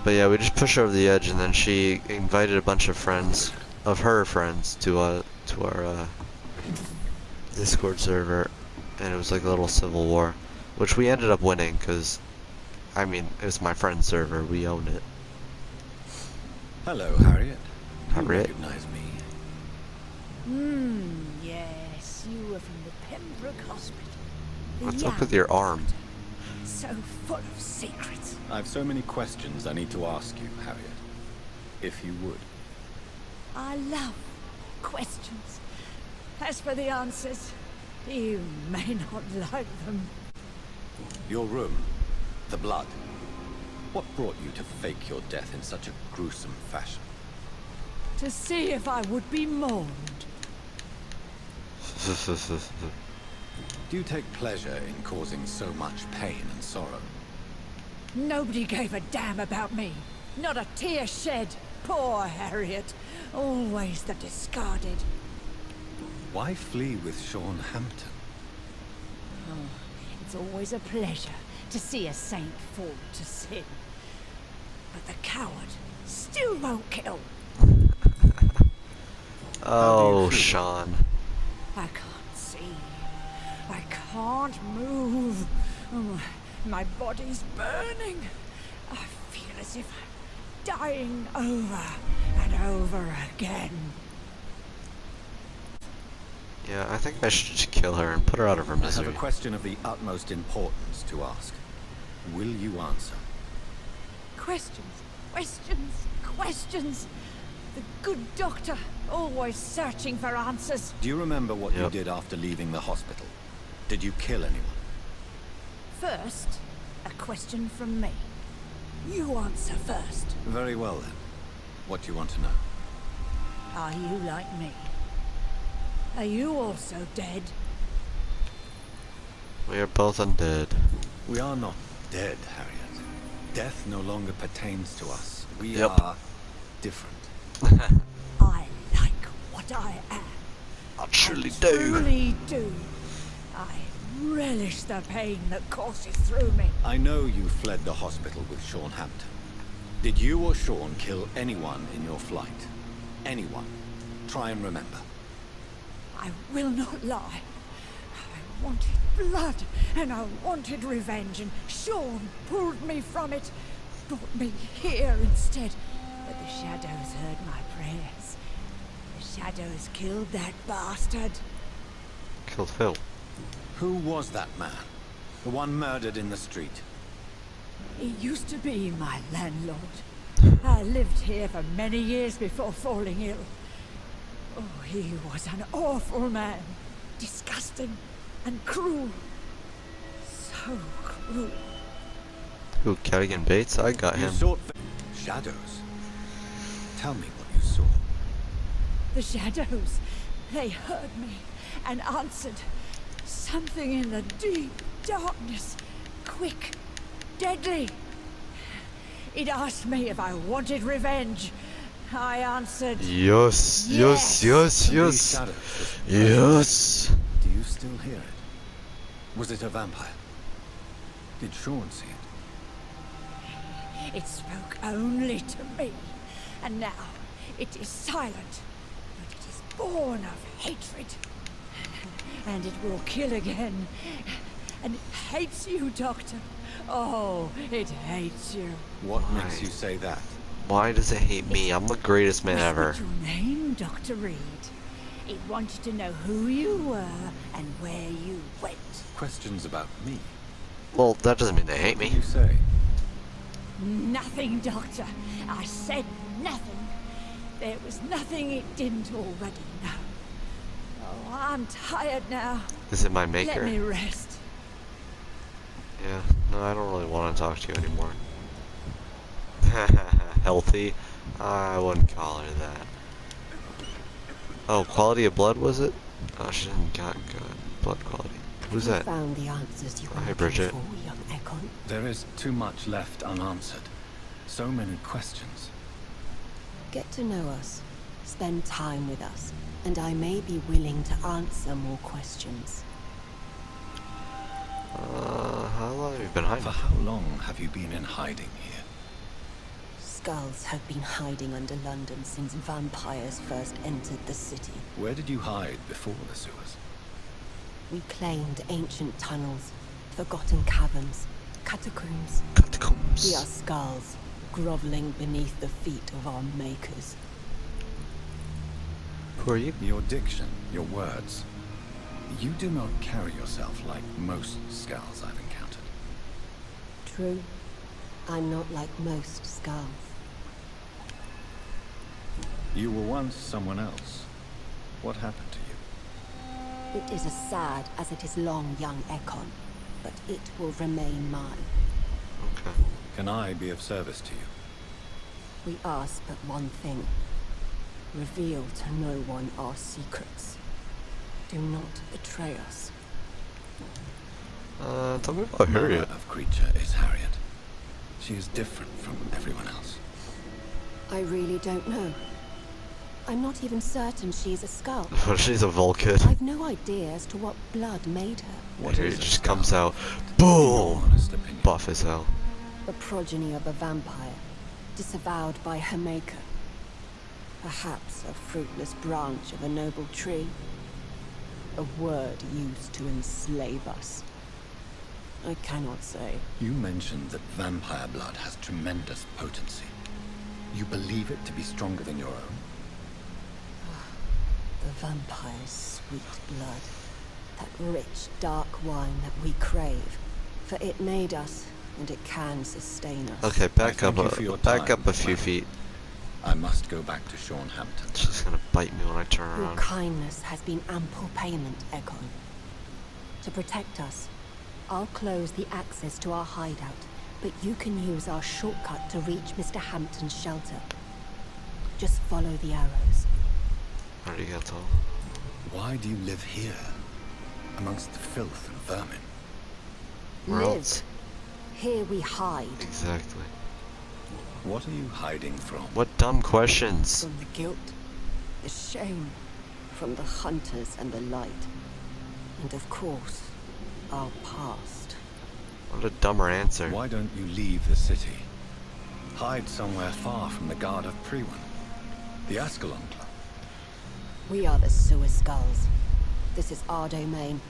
But yeah, we just pushed her over the edge, and then she invited a bunch of friends, of her friends, to our Discord server, and it was like a little civil war, which we ended up winning, because I mean, it's my friend's server. We own it. Hello, Harriet. Harriet? You recognize me? Yes, you are from the Pembroke Hospital. What's up with your arm? So full of secrets. I've so many questions I need to ask you, Harriet. If you would. I love questions. As for the answers, you may not like them. Your room. The blood. What brought you to fake your death in such a gruesome fashion? To see if I would be mourned. Do you take pleasure in causing so much pain and sorrow? Nobody gave a damn about me. Not a tear shed. Poor Harriet. Always the discarded. Why flee with Sean-Vampyr? Oh, it's always a pleasure to see a saint fall to sin. But the coward still won't kill. Oh, Sean. I can't see. I can't move. Oh, my body's burning. I feel as if I'm dying over and over again. Yeah, I think I should just kill her and put her out of her I misery. have a question of the utmost importance to ask. Will you answer? Questions, questions, questions. The good doctor, always searching for answers. Do you remember what you did after leaving the hospital? Did you kill anyone? First, a question from me. You answer first. Very well then. What do you want to know? Are you like me? Are you also dead? We are both undead. We are not dead, Harriet. Death no longer pertains to us. We Yep. are different. I like what I am. I truly Truly do. I relish the pain that courses through me. I know you fled the hospital with Sean-Vampyr. Did you or Sean kill anyone in your flight? Anyone? Try and remember. I will not lie. I wanted blood, and I wanted revenge, and Sean pulled me from it, brought me here instead. But the shadows heard my prayers. The shadows killed that bastard. Killed Phil. Who was that man? The one murdered in the street? He used to be my landlord. I lived here for many years before falling ill. Oh, he was an awful man. Disgusting and cruel. So cruel. Who, Carrigan Bates? I got him. You sought shadows. Tell me what you saw. The shadows, they heard me and answered. Something in the deep darkness. Quick, deadly. It asked me if I wanted revenge. I answered. Yes, yes, yes, yes. Yes. Do you still hear it? Was it a vampire? Did Sean see it? It spoke only to me. And now it is silent. But it is born of hatred. And it will kill again. And it hates you, Doctor. Oh, it hates you. What makes you say that? Why does it hate me? I'm the greatest man ever. What's your name, Dr. Reed? It wanted to know who you were and where you went. Questions about me? Well, that doesn't mean they hate me. What do you say? Nothing, Doctor. I said nothing. There was nothing it didn't already know. Oh, I'm tired now. Is it my maker? Let me rest. Yeah, no, I don't really want to talk to you anymore. Healthy? I wouldn't call her that. Oh, quality of blood was it? Oh, she didn't got good blood quality. Who's that? Found the answers you were Hi, looking Bridget. for, young Ekon. There is too much left unanswered. So many questions. Get to know us. Spend time with us. And I may be willing to answer more questions. How long have you been hiding? For how long have you been in hiding here? Skulls have been hiding under London since vampires first entered the city. Where did you hide before the sewers? We claimed ancient tunnels, forgotten caverns, catacombs. Catacombs. We are skulls, groveling beneath the feet of our makers. Who are you? Your diction, your words. You do not carry yourself like most skulls I've encountered. True. I'm not like most skulls. You were once someone else. What happened to you? It is as sad as it is long, young Ekon, but it will remain mine. Okay. Can I be of service to you? We ask but one thing. Reveal to no one our secrets. Do not betray us. Tell me about Manner Harriet. of creature is Harriet. She is different from everyone else. I really don't know. I'm not even certain she's a skull. She's a Vulcan. I've no idea as to what blood made her. What Harriet is a just skull? comes out, In boom, your honest opinion. buff as hell. The progeny of a vampire, disavowed by her maker. Perhaps a fruitless branch of a noble tree. A word used to enslave us. I cannot say. You mentioned that vampire blood has tremendous potency. You believe it to be stronger than your own? The vampire's sweet blood. That rich, dark wine that we crave. For it made us, and it can sustain us. Okay, back Thank up you for your back time, up a few Well, feet. I must go back to Sean-Vampyr. She's gonna bite me when I turn Your around. kindness has been ample payment, Ekon. To protect us, I'll close the access to our hideout, but you can use our shortcut to reach Mr. Hampton's shelter. Just follow the arrows. Arigato. Why do you live here? Amongst the filth and vermin? Where live. else? Here we hide. Exactly. What are you hiding from? What dumb questions? From the guilt, the shame, from the hunters and the light. And of course, our past. What a dumber answer. Why don't you leave the city? Hide somewhere far from the guard of Priwen. The Ascalon Club. We are the Sewer Skulls. This is our domain.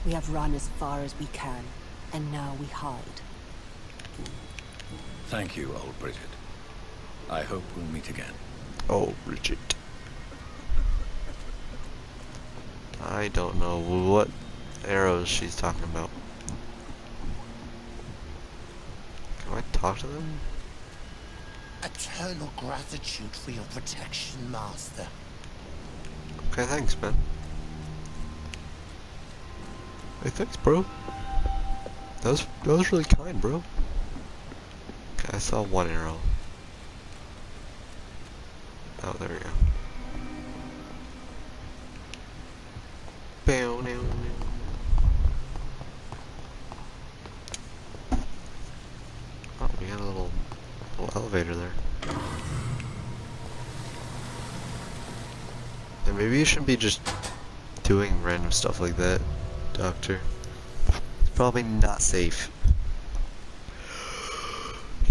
We have run as far as we can, and now we hide. Thank you, old Bridget. I hope we'll meet again. Oh, Bridget. I don't know what arrows she's talking about. Can I talk to them? Eternal gratitude for your protection, Master. Okay, thanks, man. Hey, thanks, bro. That was really kind, bro. Okay, I saw one arrow. Oh, there we go. Bow, now. Oh, we got a little elevator there. Yeah, maybe you shouldn't be just doing random stuff like that, Doctor. It's probably not safe.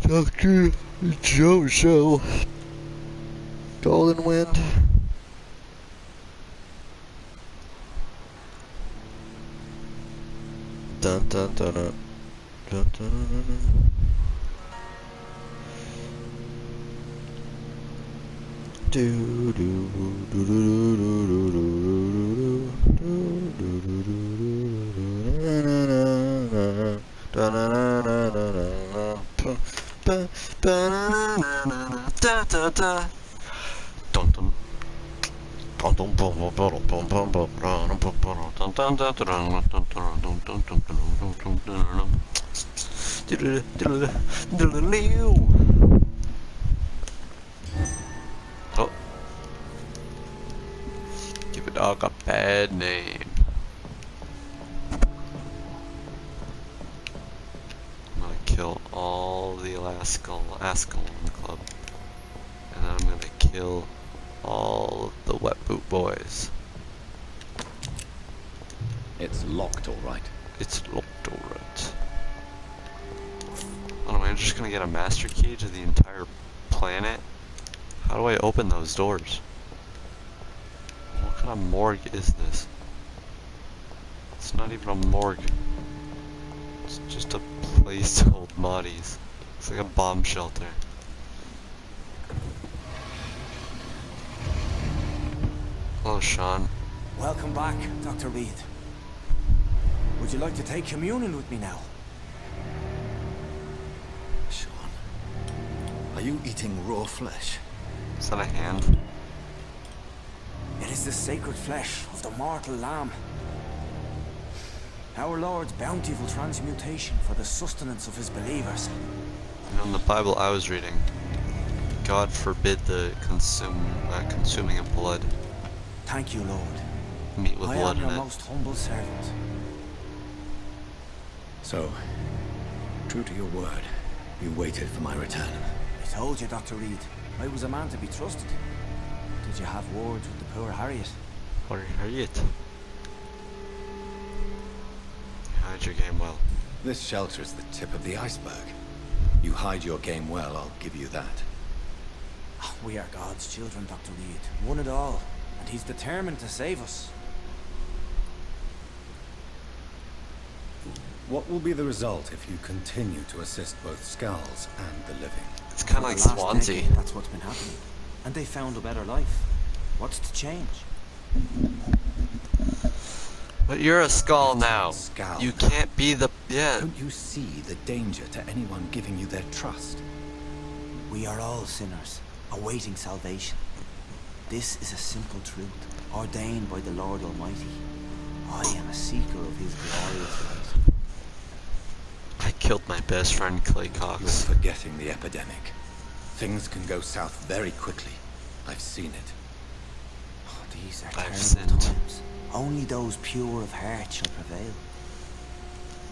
Doctor Jojo. Golden Wind. Dun dun dun dun dun dun dun dun. Do do do do do do do Oh. Give a dog a bad name. I'm gonna kill all the Ascalon Club. And then I'm gonna kill all of the Wet Boot Boys. It's locked, all right. It's locked, all right. Oh, am I just gonna get a master key to the entire planet? How do I open those doors? What kind of morgue is this? It's not even a morgue. It's just a place to hold bodies. It's like a bomb shelter. Hello, Sean. Welcome back, Dr. Reed. Would you like to take communion with me now? Sean, are you eating raw flesh? Is that a hand? It is the sacred flesh of the mortal lamb. Our Lord's bountiful transmutation for the sustenance of his believers. You know, in the Bible I was reading, God forbid the consuming of blood. Thank you, Lord. Meat with blood I am in your it. most humble servant. So, true to your word, you waited for my return. I told you, Dr. Reed, I was a man to be trusted. Did you have words with the poor Harriet? Poor Harriet. You hide your game well. This shelter is the tip of the iceberg. You hide your game well, I'll give you that. We are God's children, Dr. Reed. One and all. And he's determined to save us. What will be the result if you continue to assist both Skulls and the living? It's kind of like For the last Swansea. decade, that's what's been happening. And they found a better life. What's to change? But you're a skull now. Skull. You can't be the... Yeah. Don't you see the danger to anyone giving you their trust? We are all sinners, awaiting salvation. This is a simple truth, ordained by the Lord Almighty. I am a seeker of his glorious light. I killed my best friend, Clay You're Cox. forgetting the epidemic. Things can go south very quickly. I've seen it. Oh, these are I've terrible sinned. times. Only those pure of heart shall prevail.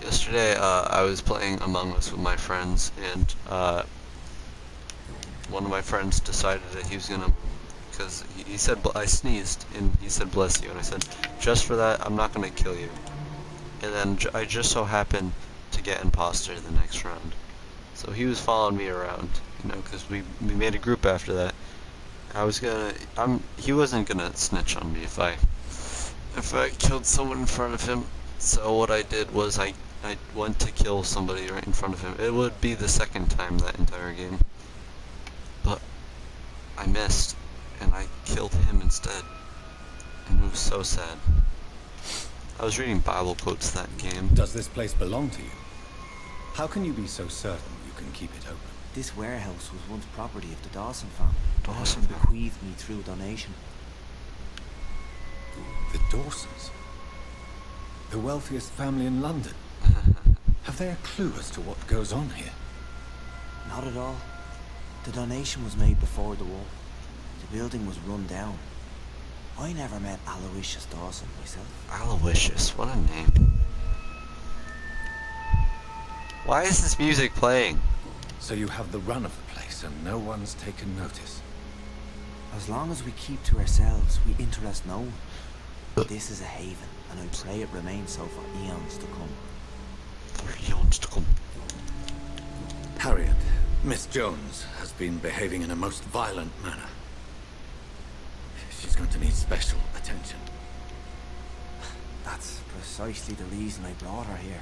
Yesterday, I was playing Among Us with my friends, and one of my friends decided that he was gonna, because he said, I sneezed, and he said bless you, and I said, just for that, I'm not gonna kill you. And then I just so happened to get imposter the next round. So he was following me around, you know, because we made a group after that. He wasn't gonna snitch on me if I killed someone in front of him. So what I did was I went to kill somebody right in front of him. It would be the second time that entire game. But I missed, and I killed him instead. And it was so sad. I was reading Bible quotes that game. Does this place belong to you? How can you be so certain you can keep it open? This warehouse was once property of the Dawson family. Dawson Dawson bequeathed me through donation. The Dawsons? The wealthiest family in London? Have they a clue as to what goes on here? Not at all. The donation was made before the war. The building was run down. I never met Aloysius Dawson myself. Aloysius, what a name. Why is this music playing? So you have the run of the place and no one's taken notice? As long as we keep to ourselves, we interest no one. This is a haven, and I pray it remains so for eons to come. For eons to come. Harriet, Miss Jones has been behaving in a most violent manner. She's going to need special attention. That's precisely the reason I brought her here.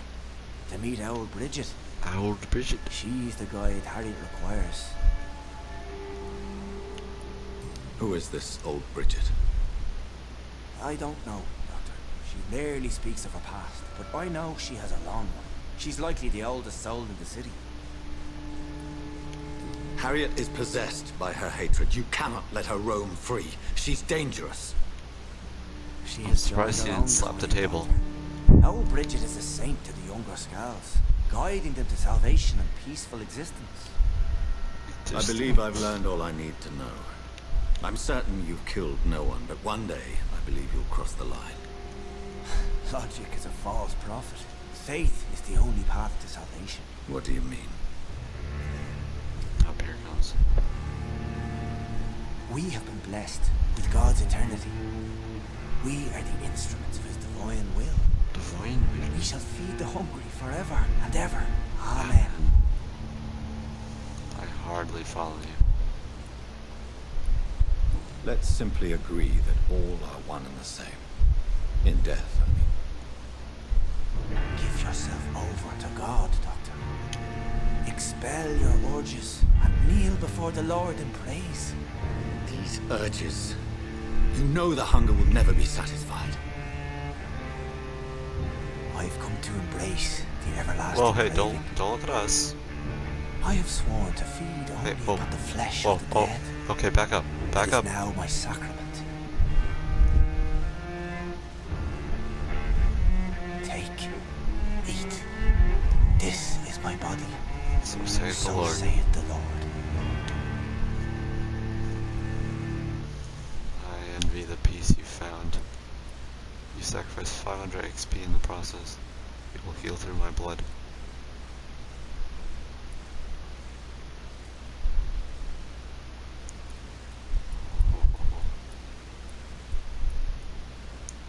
To meet old Bridget. Old Bridget? She's the guide Harriet requires. Who is this old Bridget? I don't know, Doctor. She rarely speaks of her past, but I know she has a long one. She's likely the oldest soul in the city. Harriet is possessed by her hatred. You cannot let her roam free. She's dangerous. I'm surprised he didn't slap the table. Old Bridget is a saint to the younger Scals, guiding them to salvation and peaceful existence. I believe I've learned all I need to know. I'm certain you've killed no one, but one day I believe you'll cross the line. Logic is a false prophet. Faith is the only path to salvation. What do you mean? Up here comes. We have been blessed with God's eternity. We are the instruments of His divine will. Divine will? We shall feed the hungry forever and ever. Amen. I hardly follow you. Let's simply agree that all are one and the same. In death, I mean. Give yourself over to God, Doctor. Expel your urges and kneel before the Lord in praise. These urges. You know the hunger will never be satisfied. I've come to embrace the everlasting Well, hey, craving. don't look at us. I have sworn to feed only upon the flesh of the dead. Okay, back up. Back up. It is now my sacrament. Take, eat. This is my body. So saith the So Lord. saith the Lord. I envy the peace you found. You sacrificed 500 XP in the process. It will heal through my blood.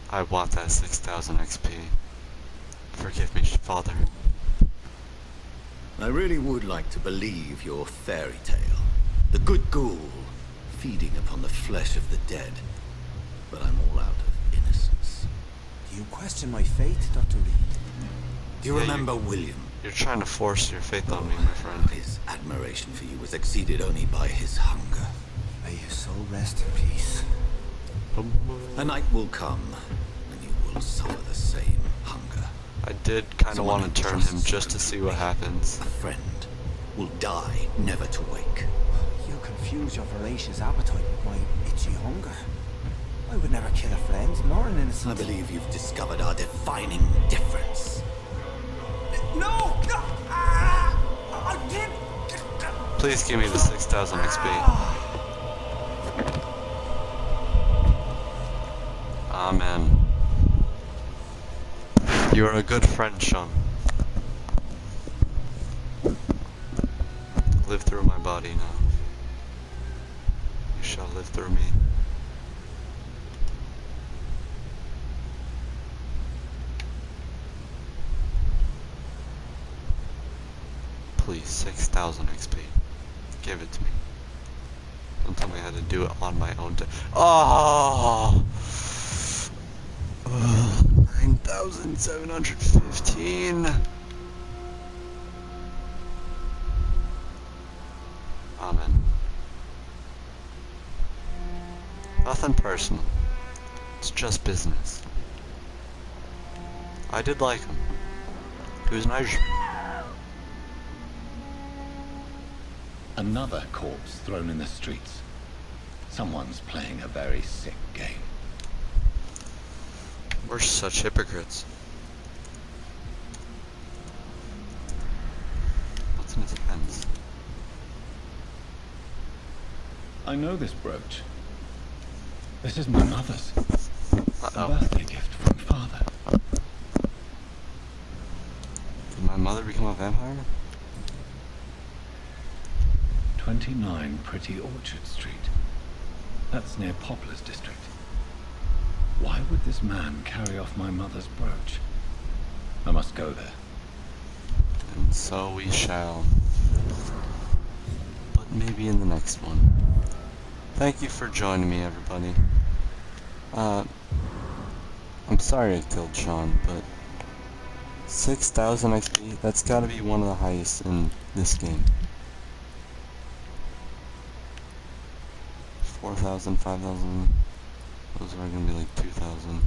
I want that 6,000 XP. Forgive me, Father. I really would like to believe your fairy tale. The good ghoul feeding upon the flesh of the dead. But I'm all out of innocence. Do you question my faith, Dr. Reed? Do you remember William? You're trying to force your faith on me, my friend. His admiration for you was exceeded only by his hunger. May your soul rest in peace. A night will come when you will suffer the same hunger. I did kind of Someone want to who turn trusts him just to see what happens. A friend will die never to wake. You confuse your voracious appetite with my itchy hunger. I would never kill a friend, nor an innocent. I believe you've discovered our defining difference. No! No! Please give me the 6,000 XP. Amen. You are a good friend, Sean. live through my body now. You shall live through me. Please, 6,000 XP. Give it to me. Don't tell me I had to do it on my own. Oh! 9,715. Amen. Nothing personal. It's just business. I did like him. He was nice. Another corpse thrown in the streets. Someone's playing a very sick game. We're such hypocrites. What's in his hands? I know this brooch. This is my mother's. A birthday gift from father. Did my mother become a vampire? 29 Pretty Orchard Street. That's near Poplar's district. Why would this man carry off my mother's brooch? I must go there. And so we shall. But maybe in the next one. Thank you for joining me, everybody. I'm sorry I killed Sean, but 6,000 XP, that's gotta be one of the highest in this game. 4,000, 5,000, those are gonna be like 2,000.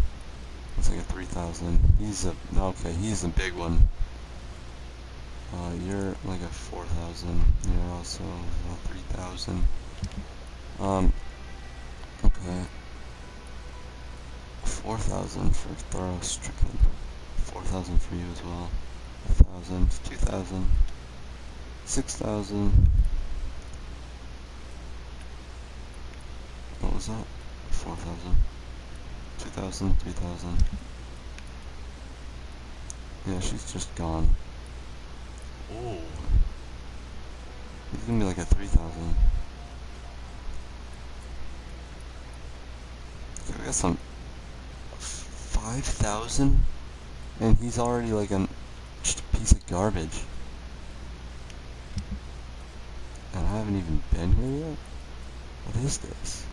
Looks like a 3,000. He's a, okay, he's a big one. You're like a 4,000. You're also 3,000. Okay. 4,000 for Thorough Stricken. 4,000 for you as well. 1,000, 2,000, 6,000. What was that? 4,000. 2,000, 3,000. Yeah, she's just gone. Oh. It's gonna be like a 3,000. Okay, we got some 5,000, and he's already like just a piece of garbage. And I haven't even been here yet? What is this?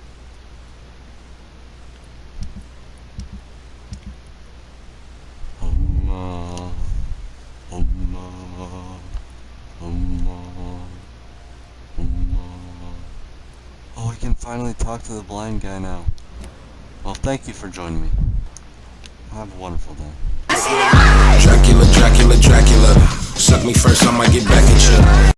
Oh, I can finally talk to the blind guy now. Well, thank you for joining me. Have a wonderful day. Dracula, Dracula, Dracula. Suck me first, I might get back at you.